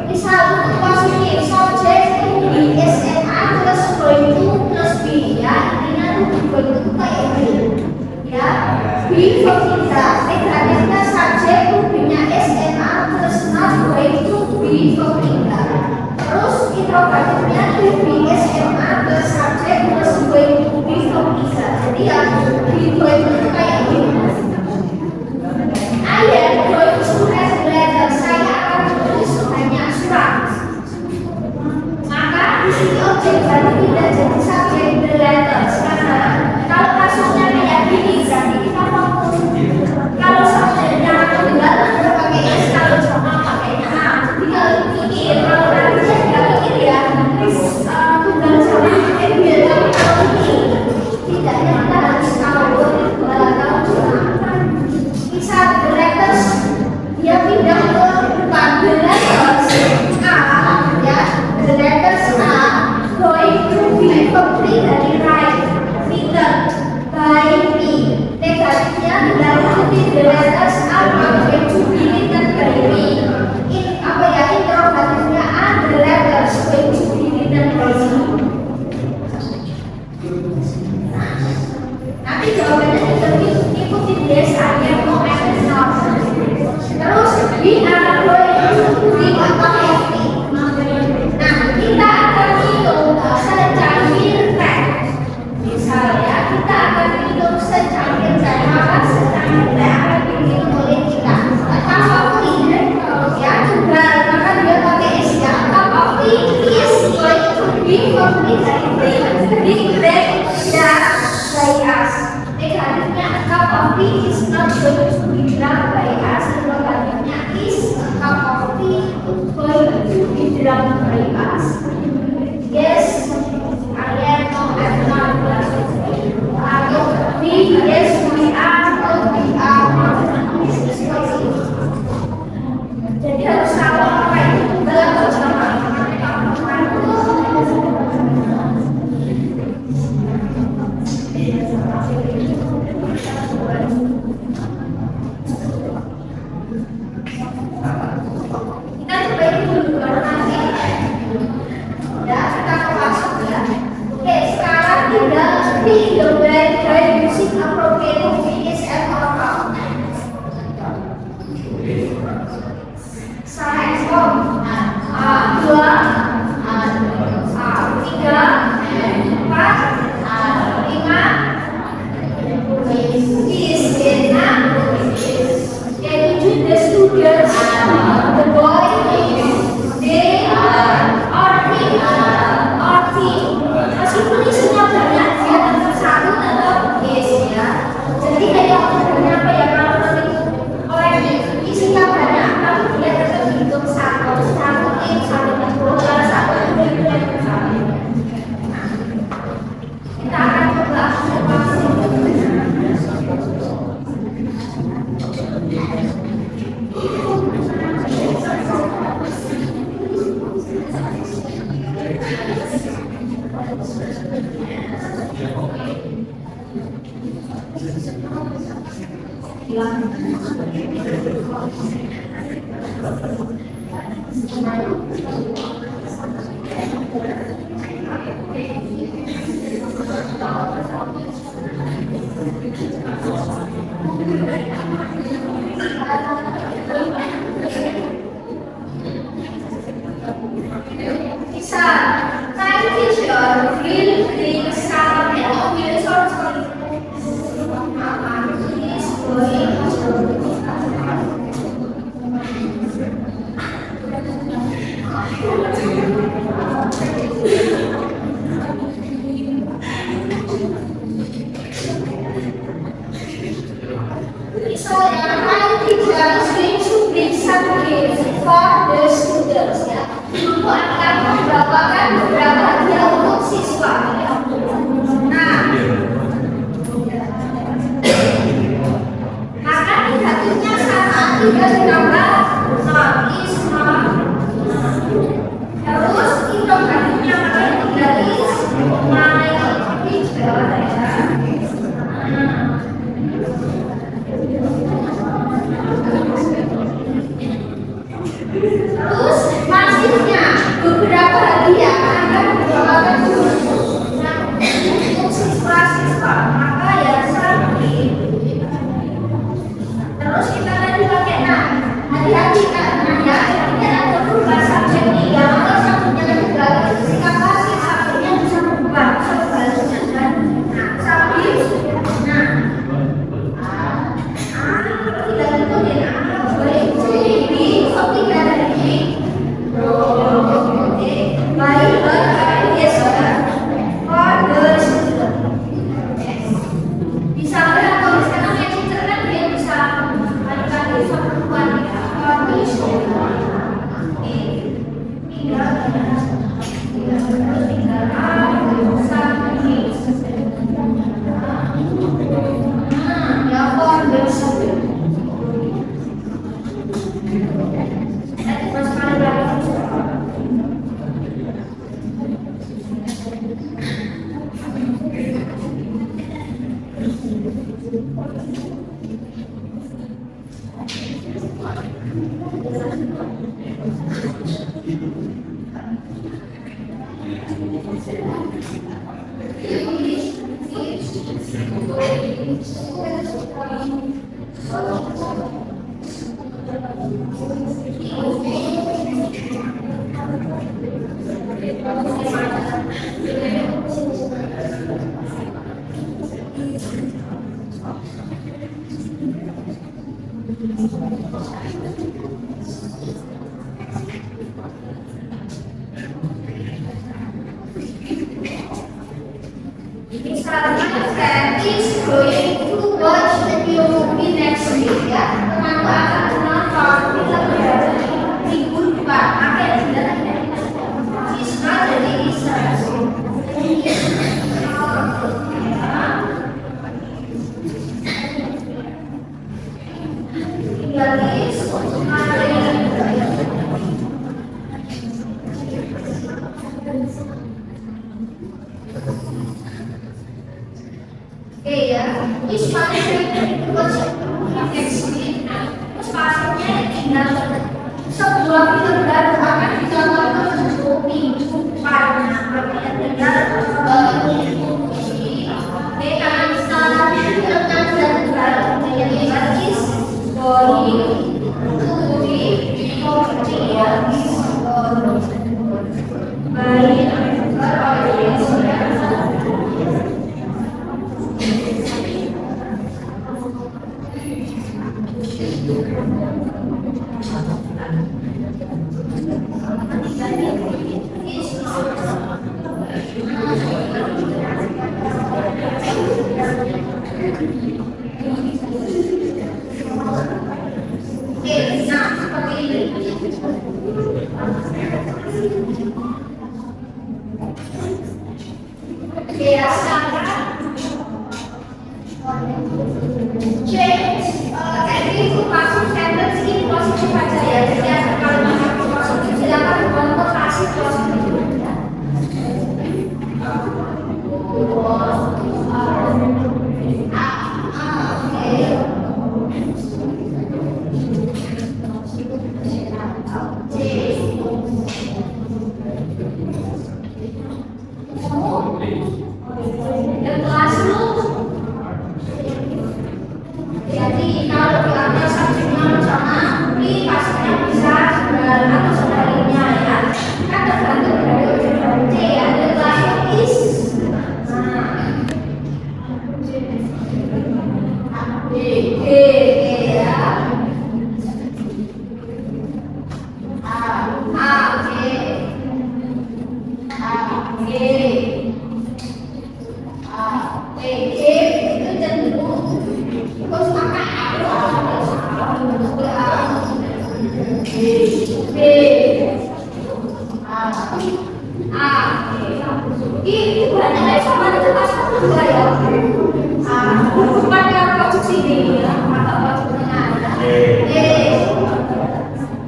misal untuk positif subjek di SMA plus going to plus B ya, intinya tuh going to kayak ini ya. B for kita negatifnya subjek rubinya SMA plus not going to B for kita. Terus interrogatifnya B SMA plus subjek plus going to B for kita. Jadi ya B going to kayak gini. I am going to write letter. Saya akan menulis banyak surat. Maka di sini objek baru tidak jadi subjek the letters. Karena kalau kasusnya kayak gini berarti kita fokus. Kalau subjeknya tunggal kita pakai S, kalau sama pakainya A. Jadi kalau pikir, kalau nanti saya tidak pikir ya, tunggal sama pakai biar kami tahu ini. Tidaknya kita harus tahu kalau sama. Misal the letters dia pindah ke depan the letters A ya, the letters A going to be complete dari right, written by me. Negatifnya dilanjuti the letters A going to be written by me. In apa ya, interrogatifnya A, the letters going to be written by me. Nanti jawabannya ikuti biasanya mau and not. Terus we are going to be active. Nah, kita akan hitung secangkir teh. Misalnya kita akan hitung secangkir teh, maka secangkir teh akan dihitung oleh kita. Kalau ini ya tunggal, maka dia pakai S ya. Kalau ini is going to be complete di grade ya by us. Negatifnya a cup of tea is not going to be drunk by us. Negatifnya is a cup of tea going di dalam kelas. Yes, I am not class. Yes, we are not, we are not. Jadi harus tahu apa itu dalam perjalanan. Kita coba ini dulu baru nanti. Ya, kita ke masuk ya. Oke, sekarang kita pick the band by using appropriate finish and outcome. Saya ekspor. Dua, tiga, empat, lima, is enam. Can you do the students? The boy is they are meskipun isinya banyak dia tetap satu tetap is ya. Jadi kayak orangnya apa ya kalau nanti orang isinya banyak tapi dia tetap hitung satu in satu keluar satu itu yang satu. Kita akan coba observasi. Bisa, time teacher will bring some resources. Misalnya, time teacher is going to bring some gifts for the students ya. Untuk akan membawakan beberapa hadiah untuk siswa. Nah, maka tidaknya sama tidak ditambah is terus hitung hadiahnya maka tidak is teacher ya. Terus masihnya beberapa hadiah akan dibawakan untuk siswa-siswa maka ya sampai. Terus kita tadi pakai hati-hati karena ya tidak ada berubah subjek tiga maka subjeknya juga jika kasih subjeknya bisa berubah sebaliknya kan. Nah sambil tidak itu ya boleh jadi tidak dari baik yes for the student. Bisa kalau misalkan yang teacher kan dia bisa balik-balik sama perempuan ya for the student. Tinggal ya for the student. Misalnya is going to watch the new movie next week ya. Teman-teman akan menonton film baru minggu depan. Akhirnya Oke ya, ini semuanya itu refleksi. Terus pasnya tinggal sebuah film baru akan ditonton mencukupi karena berarti tinggal mengikuti. Oke, karena misalnya filmnya sudah baru menjadi basis body to be property ya. Baik,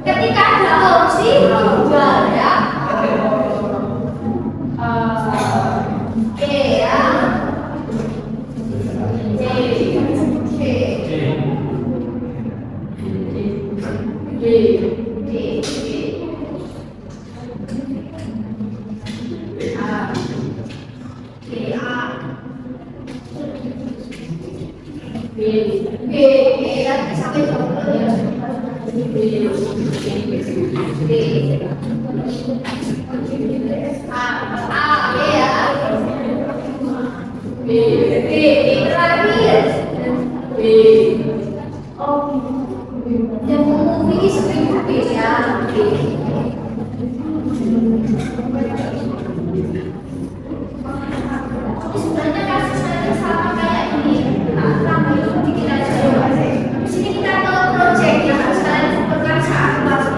ketika ada opsi dua ya. Yang memiliki seperti ya. Sebenarnya kasusnya sama kayak ini. Kami itu bikin aja. Di sini kita tahu project yang harus kalian lakukan saat masuk.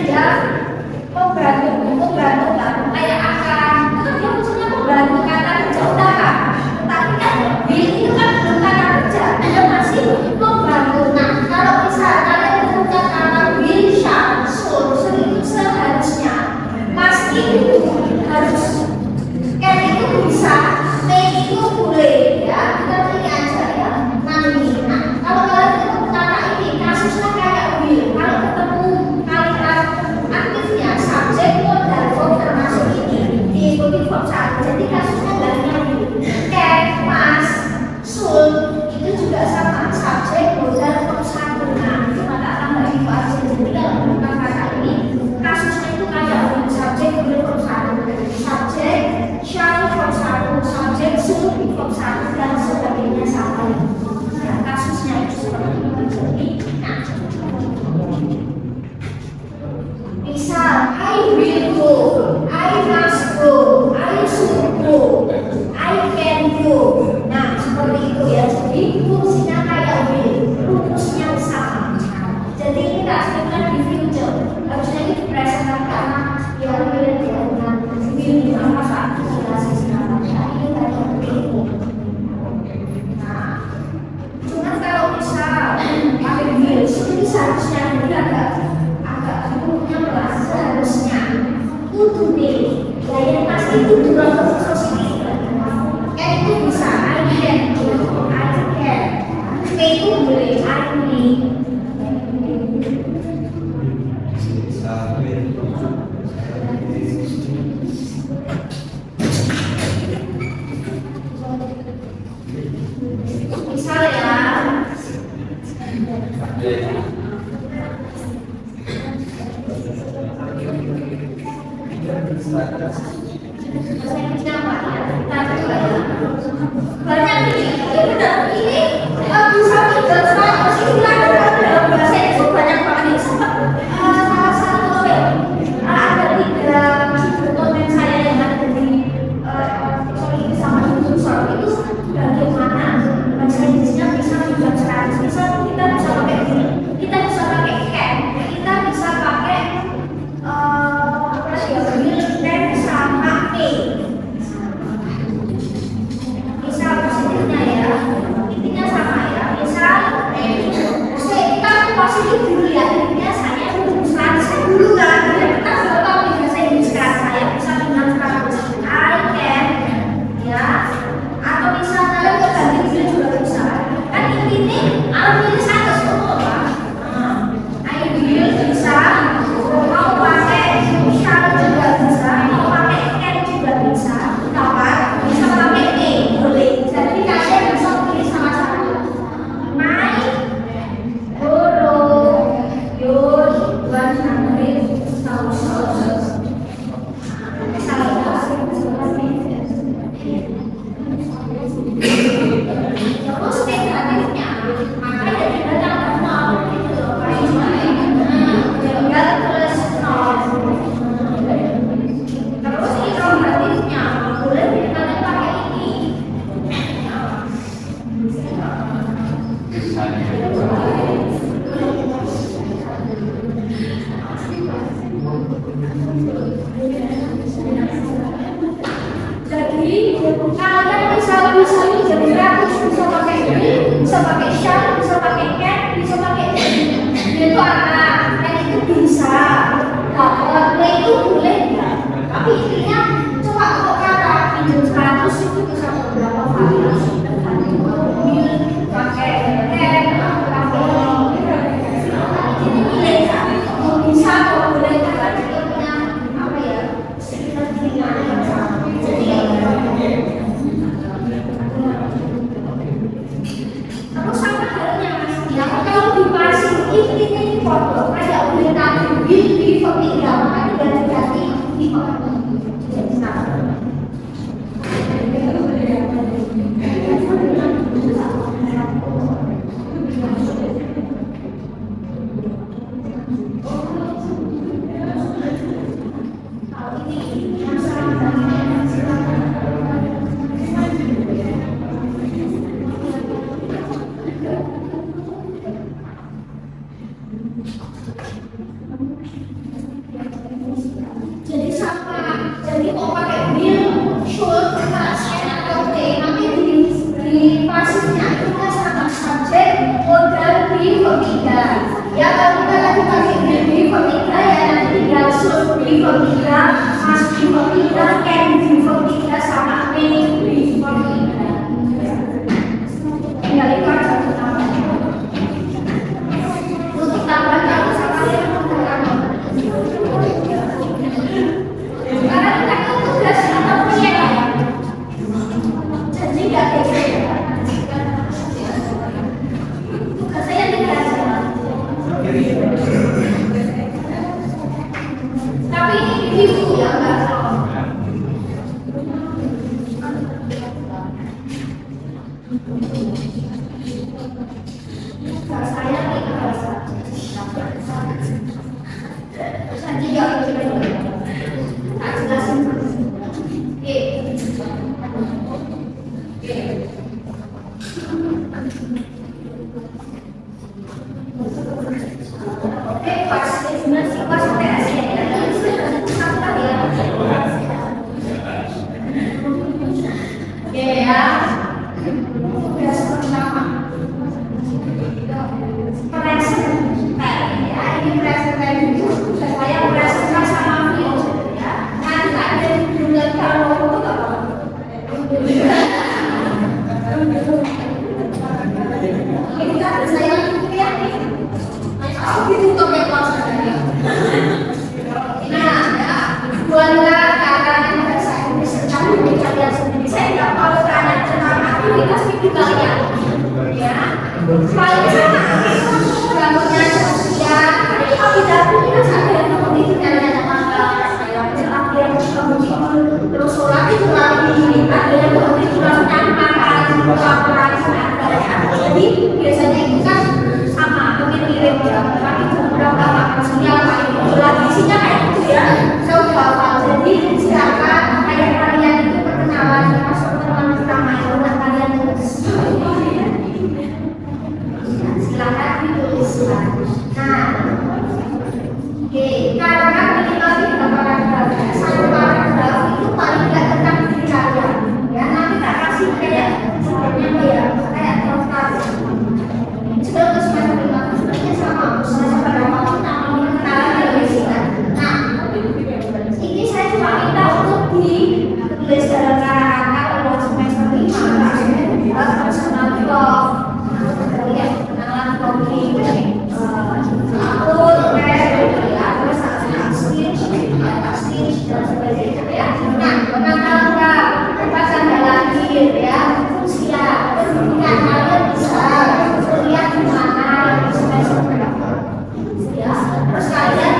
Kayak ini hasilnya di future. Harusnya ini dipresentasikan ke anak yang relate dengan ini apa saat hasil sekarang. Ini tadi itu. Nah, cuman kalau misal pakai virus ini seharusnya ini agak buruknya kelas seharusnya itu deh. Gaya pasti itu dua proses ini. Itu bisa I can itu boleh I need. Misal ya banyak ini benar ini bisa tidak sama istilah dalam bahasa itu banyak banget salah satu ada 3 dokumen saya yang ada di ini sama YouTube itu bagaimana bahasa Inggrisnya bisa dibuat 100 misal kita bisa pakai ini kita bisa pakai can kita bisa pakai dan sama me misal positifnya ya intinya sama ya misal kita positif dulu ya intinya saya dulu kan kita sudah tahu nih bahasa Inggris sekarang saya bisa dengan 100 I can ya atau misalnya ke ganti dia juga bisa kan ini alumni 100 betul pak ideal bisa mau pakai shall juga bisa mau pakai can juga bisa kapan bisa pakai me boleh jadi kalian bisa pilih sama-sama my borrow your 100,000 terus negatifnya makanya tidak dapat nol gitu loh tinggal plus nol terus interrogatifnya boleh kita pakai ini jadi kalian bisa jadi 100 bisa pakai ini bisa pakai shall bisa pakai can bisa pakai ini itu apa dan itu bisa kalau itu boleh enggak tapi intinya coba kalau kata pinjam 100 itu bisa beberapa variasi pakai can pakai ini pilih kan bisa kalau boleh kan punya apa ya sekitar tinggal terus sama halnya mas ya kalau di pasif intinya ini foto kayak udah tadi di pemikiran makanya ganti-ganti di foto jadi sama jadi sama jadi mau pakai will should can atau may nanti di pasifnya kita sama subjek modal di ketiga ya kalau kita lagi pakai di ketiga ya nanti tinggal should di ketiga must di ketiga can di ketiga sama may di ketiga tinggal itu aja untuk tambahkan sama yang karena kita itu tugas atau proyek jadi nggak kayak gitu tugas saya tidak tapi ini review ya enggak paling sama rambutnya ya kalau tidak kita sampai yang kemudian ada mangga saya terakhir kemudian terus sholat itu lagi ada yang kemudian sudah makan jadi biasanya itu kan sama mungkin mirip ya tapi beberapa maksudnya lagi isinya kayak gitu ya saya udah hafal jadi silakan kayak kalian itu perkenalan masuk teman pertama itu kalian silakan ditulis. Nah, oke, karena minimal tiga paragraf, satu paragraf itu paling tidak tentang diri kalian. Ya, nanti tak kasih kayak sebenarnya ya, kayak daftar. Sudah ke semester 5, sebenarnya sama, semester berapa pun namanya kenalan ya guys ya. Nah, ini saya cuma minta untuk ditulis dalam kata-kata kalau semester 5 personal blog. Ya, kenalan kopi, upload, ya, terus speech, dan sebagainya ya. Nah, penanggalan kepasan lagi ya, usia, kemudian kalian bisa kuliah di mana, semester berapa, ya, terus kalian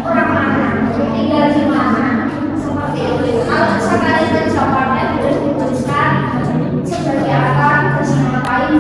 orang mana, tinggal di mana, seperti itu. Kalau misalnya kalian menjawabnya, boleh dituliskan sebagai apa, terus ngapain,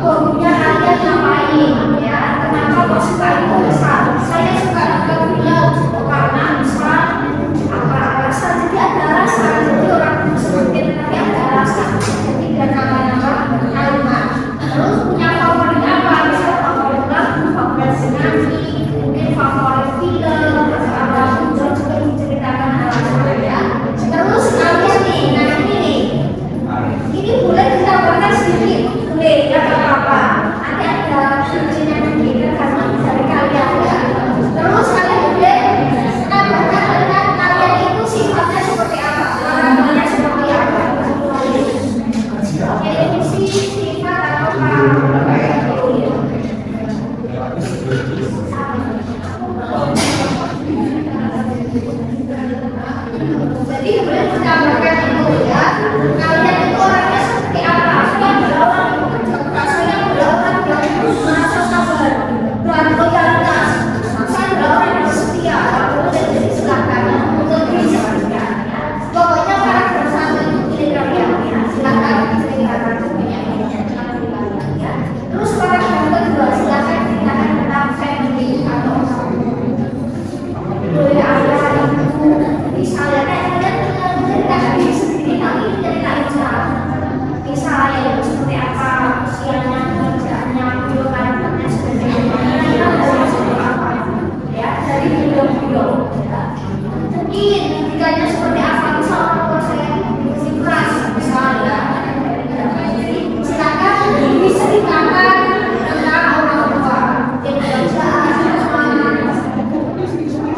hobinya kalian ngapain ya, kenapa kok suka itu besar, saya suka nonton film karena misal apa alasan, jadi ada alasan, jadi orang sebutin tapi ada alasan, jadi dan nama-nama kalimat, terus punya favorit apa, misal favorit lagu, favorit nyanyi, mungkin favorit film, apa juga diceritakan alasan ya. Terus kalian nih, nah ini boleh ditambahkan sedikit, boleh ya apa-apa. Nanti ada kuncinya nanti karena dari kalian ya. Terus kalian boleh tambahkan dengan kalian itu sifatnya seperti apa, orangnya seperti apa. Definisi sifat atau jadi boleh ditambahkan itu ya. Kalian itu orangnya seperti apa? Saya adalah orang yang bekerja keras, saya adalah orang yang merasa sabar dan loyalitas. Saya adalah orang yang setia. Jadi silakan untuk diceritakan. Pokoknya paragraf 1 itu pilih kalian ya. Silakan diceritakan ya. Terus paragraf kedua silakan ceritakan tentang family atau boleh ada ibu, misalnya kayak kalian ceritakan diri sendiri tapi ceritain cara misalnya itu seperti apa usianya, kerjaannya, beliau karakternya sebagainya seperti apa ya dari beliau ya. Mungkin tingkahnya seperti apa, misal orang tua saya masih keras misalnya, jadi silakan diceritakan tentang orang tua yang kerjaan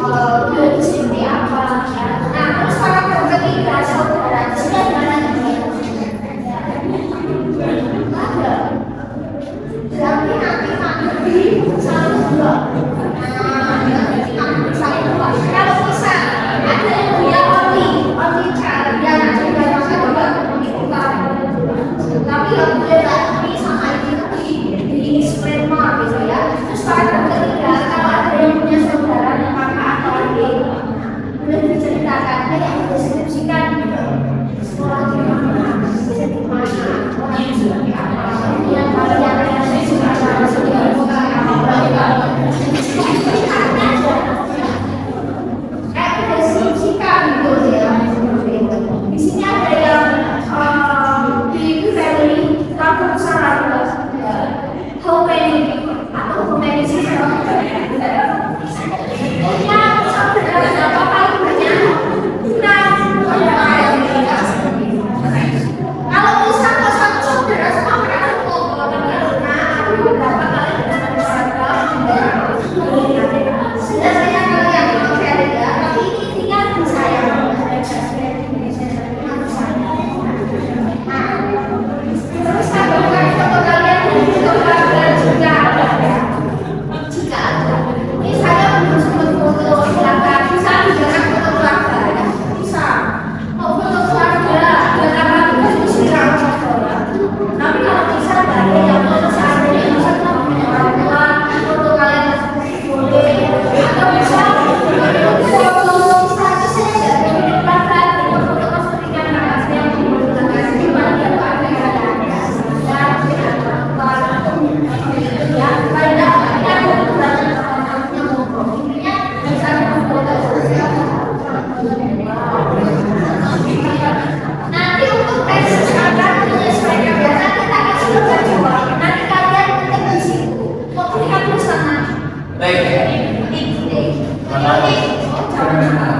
beliau seperti apa ya. Nah terus paragraf ketiga saudara sudah ada berarti nanti di satu dua. Kalau bisa ada yang punya only child yang juga masa juga dibuka. Tapi yang boleh lagi sama di disclaimer gitu ya. Terus paragraf ketiga kalau ada yang punya saudara dan kakak atau adik boleh diceritakan kayak deskripsikan sekolah di mana, bisa di mana, orangnya seperti apa, yang kalian suka sama seperti apa.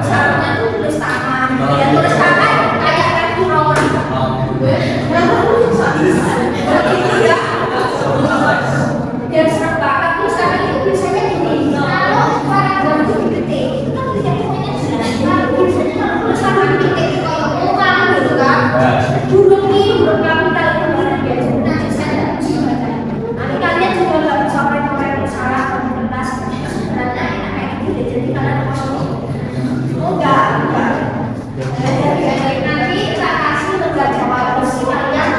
Seharusnya tuh tulis tangan. Ya tulis tangan kayak restoran. Begitu ya. Biar serem banget. Terus tangan itu biasanya gini. Kalau paragraf itu diketik, itu kan tulisannya biasanya tulis tangan diketik kayak muka gitu kan. Huruf kapital itu tidak biasa. Nanti saya tidak bisa baca. Nanti kalian juga nggak bisa main salah komunitas. Sebenarnya enak kayak gitu. Jadi kalian enggak. Jadi nanti tak kasih lembar jawab kursi kalian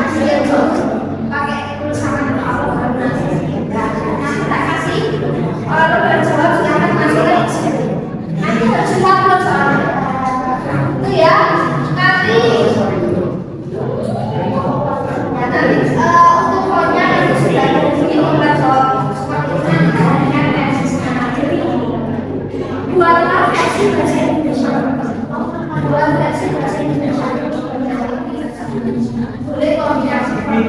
pakai tulisan apa nanti tak kasih lembar jawab silakan masih lagi. Nanti harus upload soalnya. Itu ya. Nanti untuk formnya itu sudah ada lembar jawab seperti ini. Buatlah versi bahasa Indonesia. Buat versi bahasa Indonesia. Boleh kombinasi ini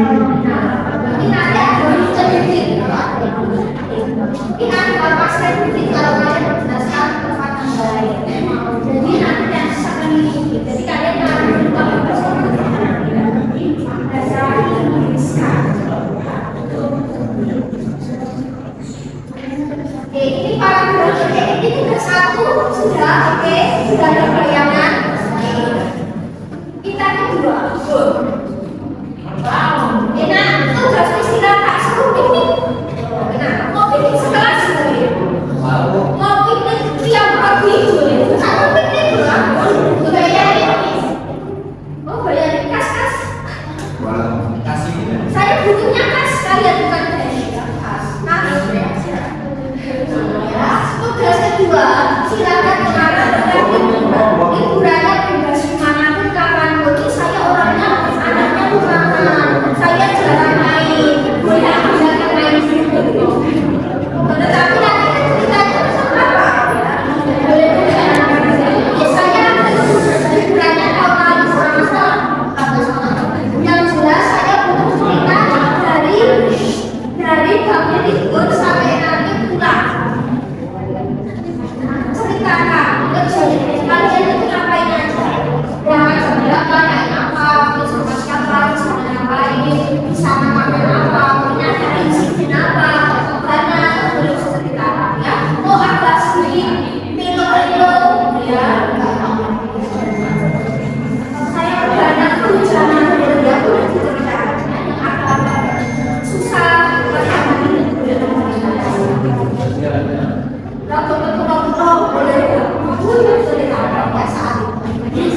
nanti ada sedikit. Ini ada pas sedikit kalau kalian menjelaskan tempat yang lain. Jadi nanti yang sekali. Jadi kalian harus buka bahasa Inggris. Oke, ini paragraf ini sudah satu, sudah oke, sudah ada bayangan. Kita ini dua. Wow. Enak, tugas istilah tak seru ini. Enak, mau piknik sekelas sendiri. Mau piknik tiap pagi itu. Sama piknik berapa? Bayarin. Oh bayarin kas. Saya butuhnya kas, kalian bukan kas. Tugas kedua, silakan mengarah liburannya bebas dimanapun kapanpun. Saya orangnya anaknya rumahan, saya jarang main, boleh silakan main gitu. Tetapi nanti ceritanya sama apa? Boleh biasanya liburannya tahun lalu sama yang jelas saya butuh cerita dari kami libur sampai nanti pulang. Ceritakan kalian itu ngapain aja, jangan seberapa naik apa, bersama siapa, bersama ngapain, di sana makan apa, punya ada insiden apa, karena belum ceritakan ya. Mau apa sih milo ya. Saya banyak perjalanan berbeda udah diceritakan apa susah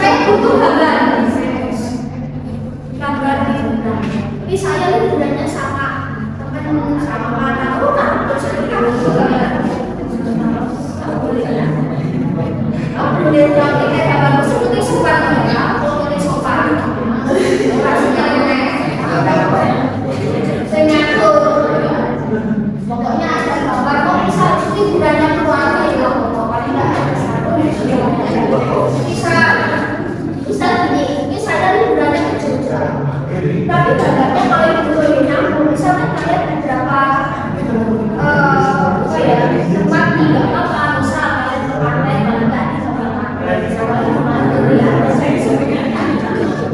saya butuh gambaran. Tapi saya liburannya sama teman sama mana terus boleh jawab kayak bagus itu suka ya, boleh sopan. Pokoknya ada gambar kok bisa liburannya keluarga ya, paling nggak ada satu bisa gini, misalnya liburannya ke Jogja, tapi gambarnya kalau liburannya nyambung, misalnya kalian beberapa tempat di apa misal kalian ke pantai, kalau nggak di pantai, misalnya di pantai ya,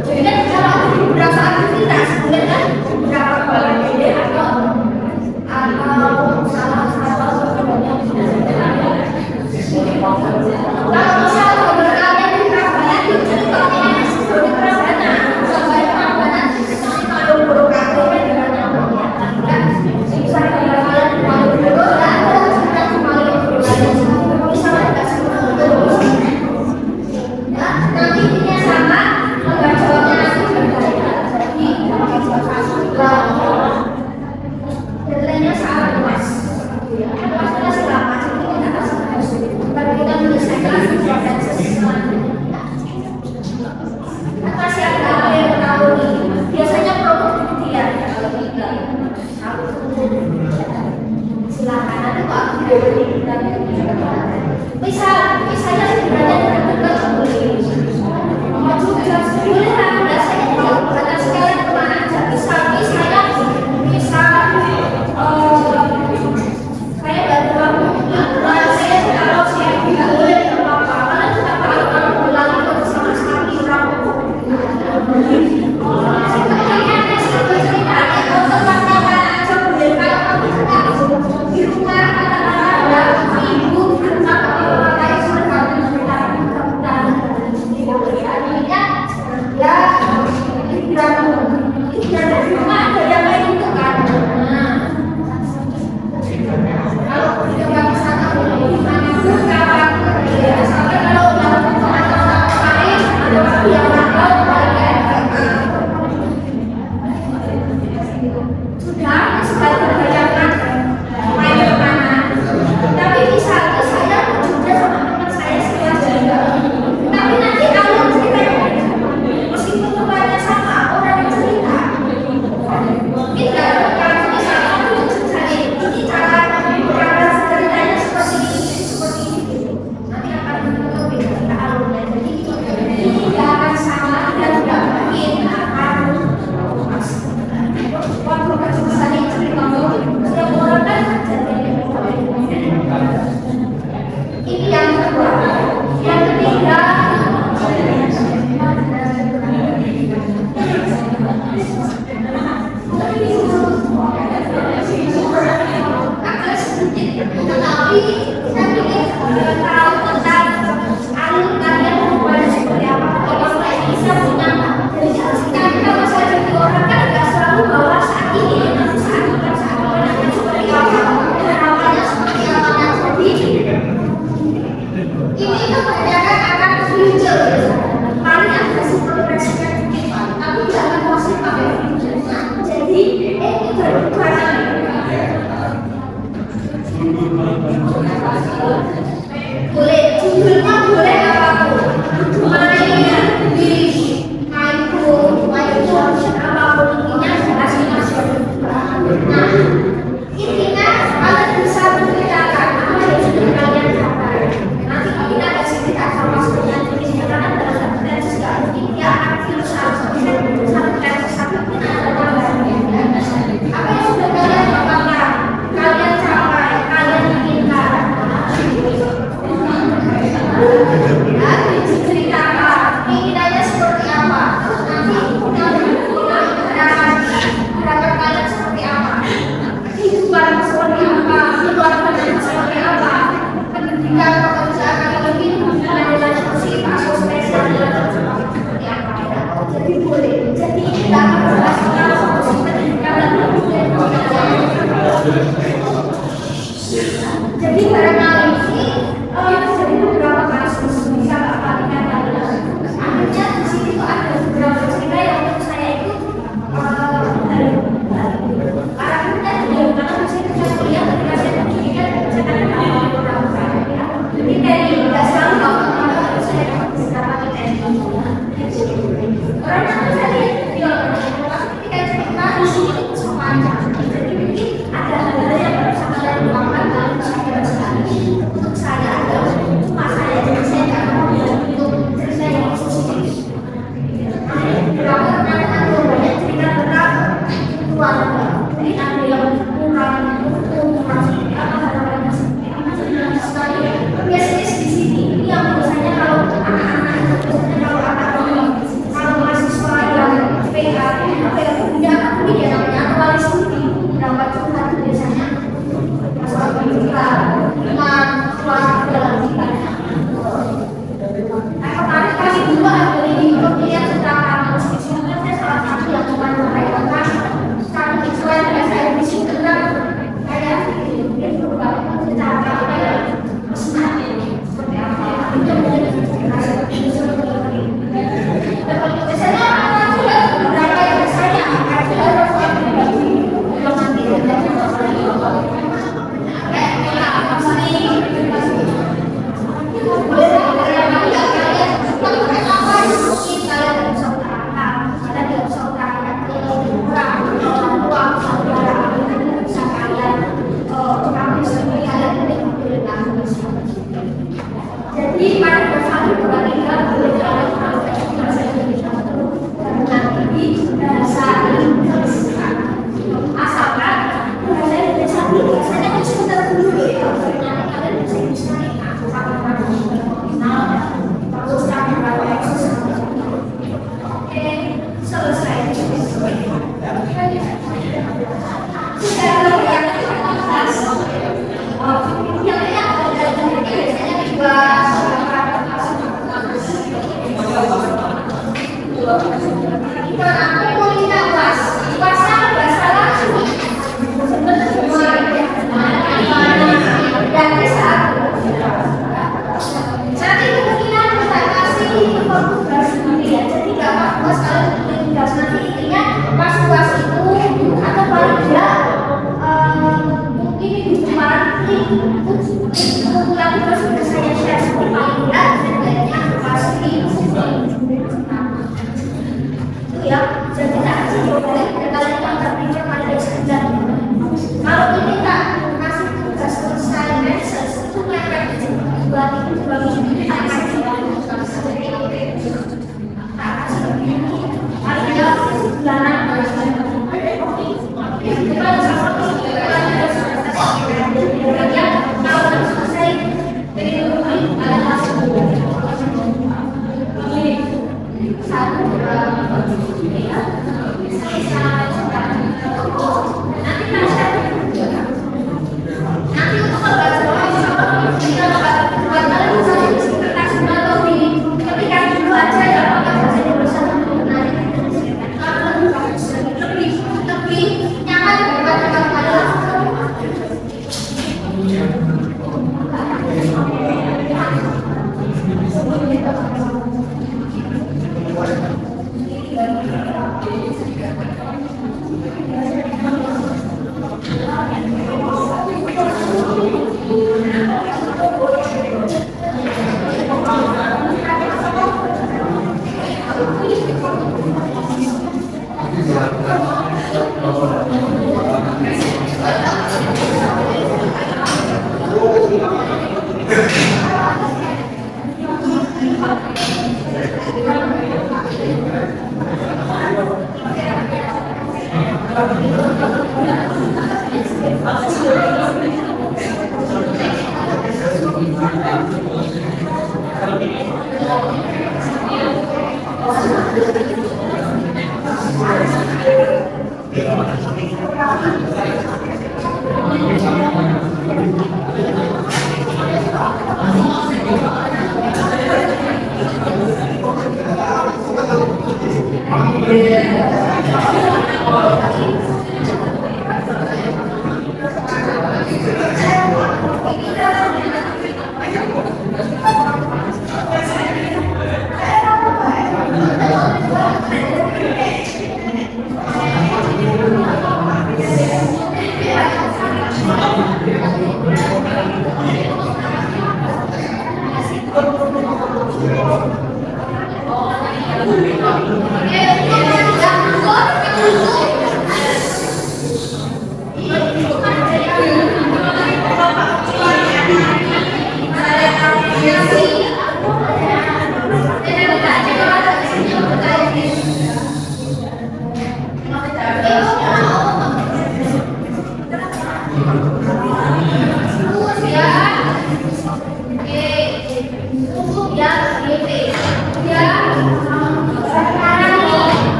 jadi kan kalau beberapa aktivitas, boleh kan beberapa bulan ini atau salah kalau misal kalian di Prambanan itu ceritanya di Prambanan sampai Prambanan seperti Malioboro kafe di Malioboro ya bisa kalian di Malioboro ada cerita di Malioboro misalnya nggak seperti ya nanti intinya sama lembar jawabnya nanti berbeda jadi deadline-nya sangat luas ya luasnya selama jadi kita kasih baru kita menyelesaikan proses selanjutnya. Atas yang kalian ketahui, biasanya produktivitas kalau tidak silakan nanti Pak misalnya sebenarnya dekat boleh mau juga boleh lah saya tahu atas kalian kemana aja misalnya saya bantu kamu Boleh, judulnya boleh apapun. Main di main pool, apapun intinya jelas masuk. Nah, intinya kalian bisa menceritakan apa yang sudah kalian capai. Nanti kita kasih cerita sama dengan jenisnya karena dan juga dia akan satu kita ada gambarnya. Apa yang sudah kalian lakukan, kalian capai, kalian inginkan. Diceritakan keinginannya seperti apa, terus nanti harapan kalian seperti apa, kehidupan seperti apa, keluarga seperti apa, pendidikan pekerjaan yang mungkin adalah seperti atau spesial seperti apa. Jadi boleh, jadi kita akan bahas tentang pendidikan dan jadi barangkali ini terjadi beberapa kasus bisa Bapak lihat akhirnya di sini tuh ada beberapa cerita yang menurut saya itu arahnya dari mana saya bisa kuliah ketika saya pendidikan saya kan beberapa jadi dari tidak selalu Bapak saya dapat beberapa materi karena saya lihat video ketika cerita di sini itu semuanya jadi mungkin ada hal-hal yang bisa kalian lupakan dalam untuk saya cuma saya jadi saya nggak mau untuk cerita yang positif. Berapa ternyata banyak cerita tentang keluarga. Jadi ada yang kurang apa harapannya seperti apa sekali. Biasanya di sini ini yang biasanya kalau anak-anak biasanya kalau mahasiswa yang PH apa yang tidak mungkin ya namanya wali studi berapa curhat biasanya masalah pendidikan keluarga dalam kita. Kemarin kali dua ada di pemilihan tentang kampus di sini saya salah satu yang mereka kami selain saya di sini tentang kayak dia juga cara kayak seperti apa itu jadi pada dasar kita asalkan saya sebentar dulu ya kalian bisa oke selesai kalau ini tak kasih tugas selesai meses itu mereka satu, dua, tiga, Nur, Nur,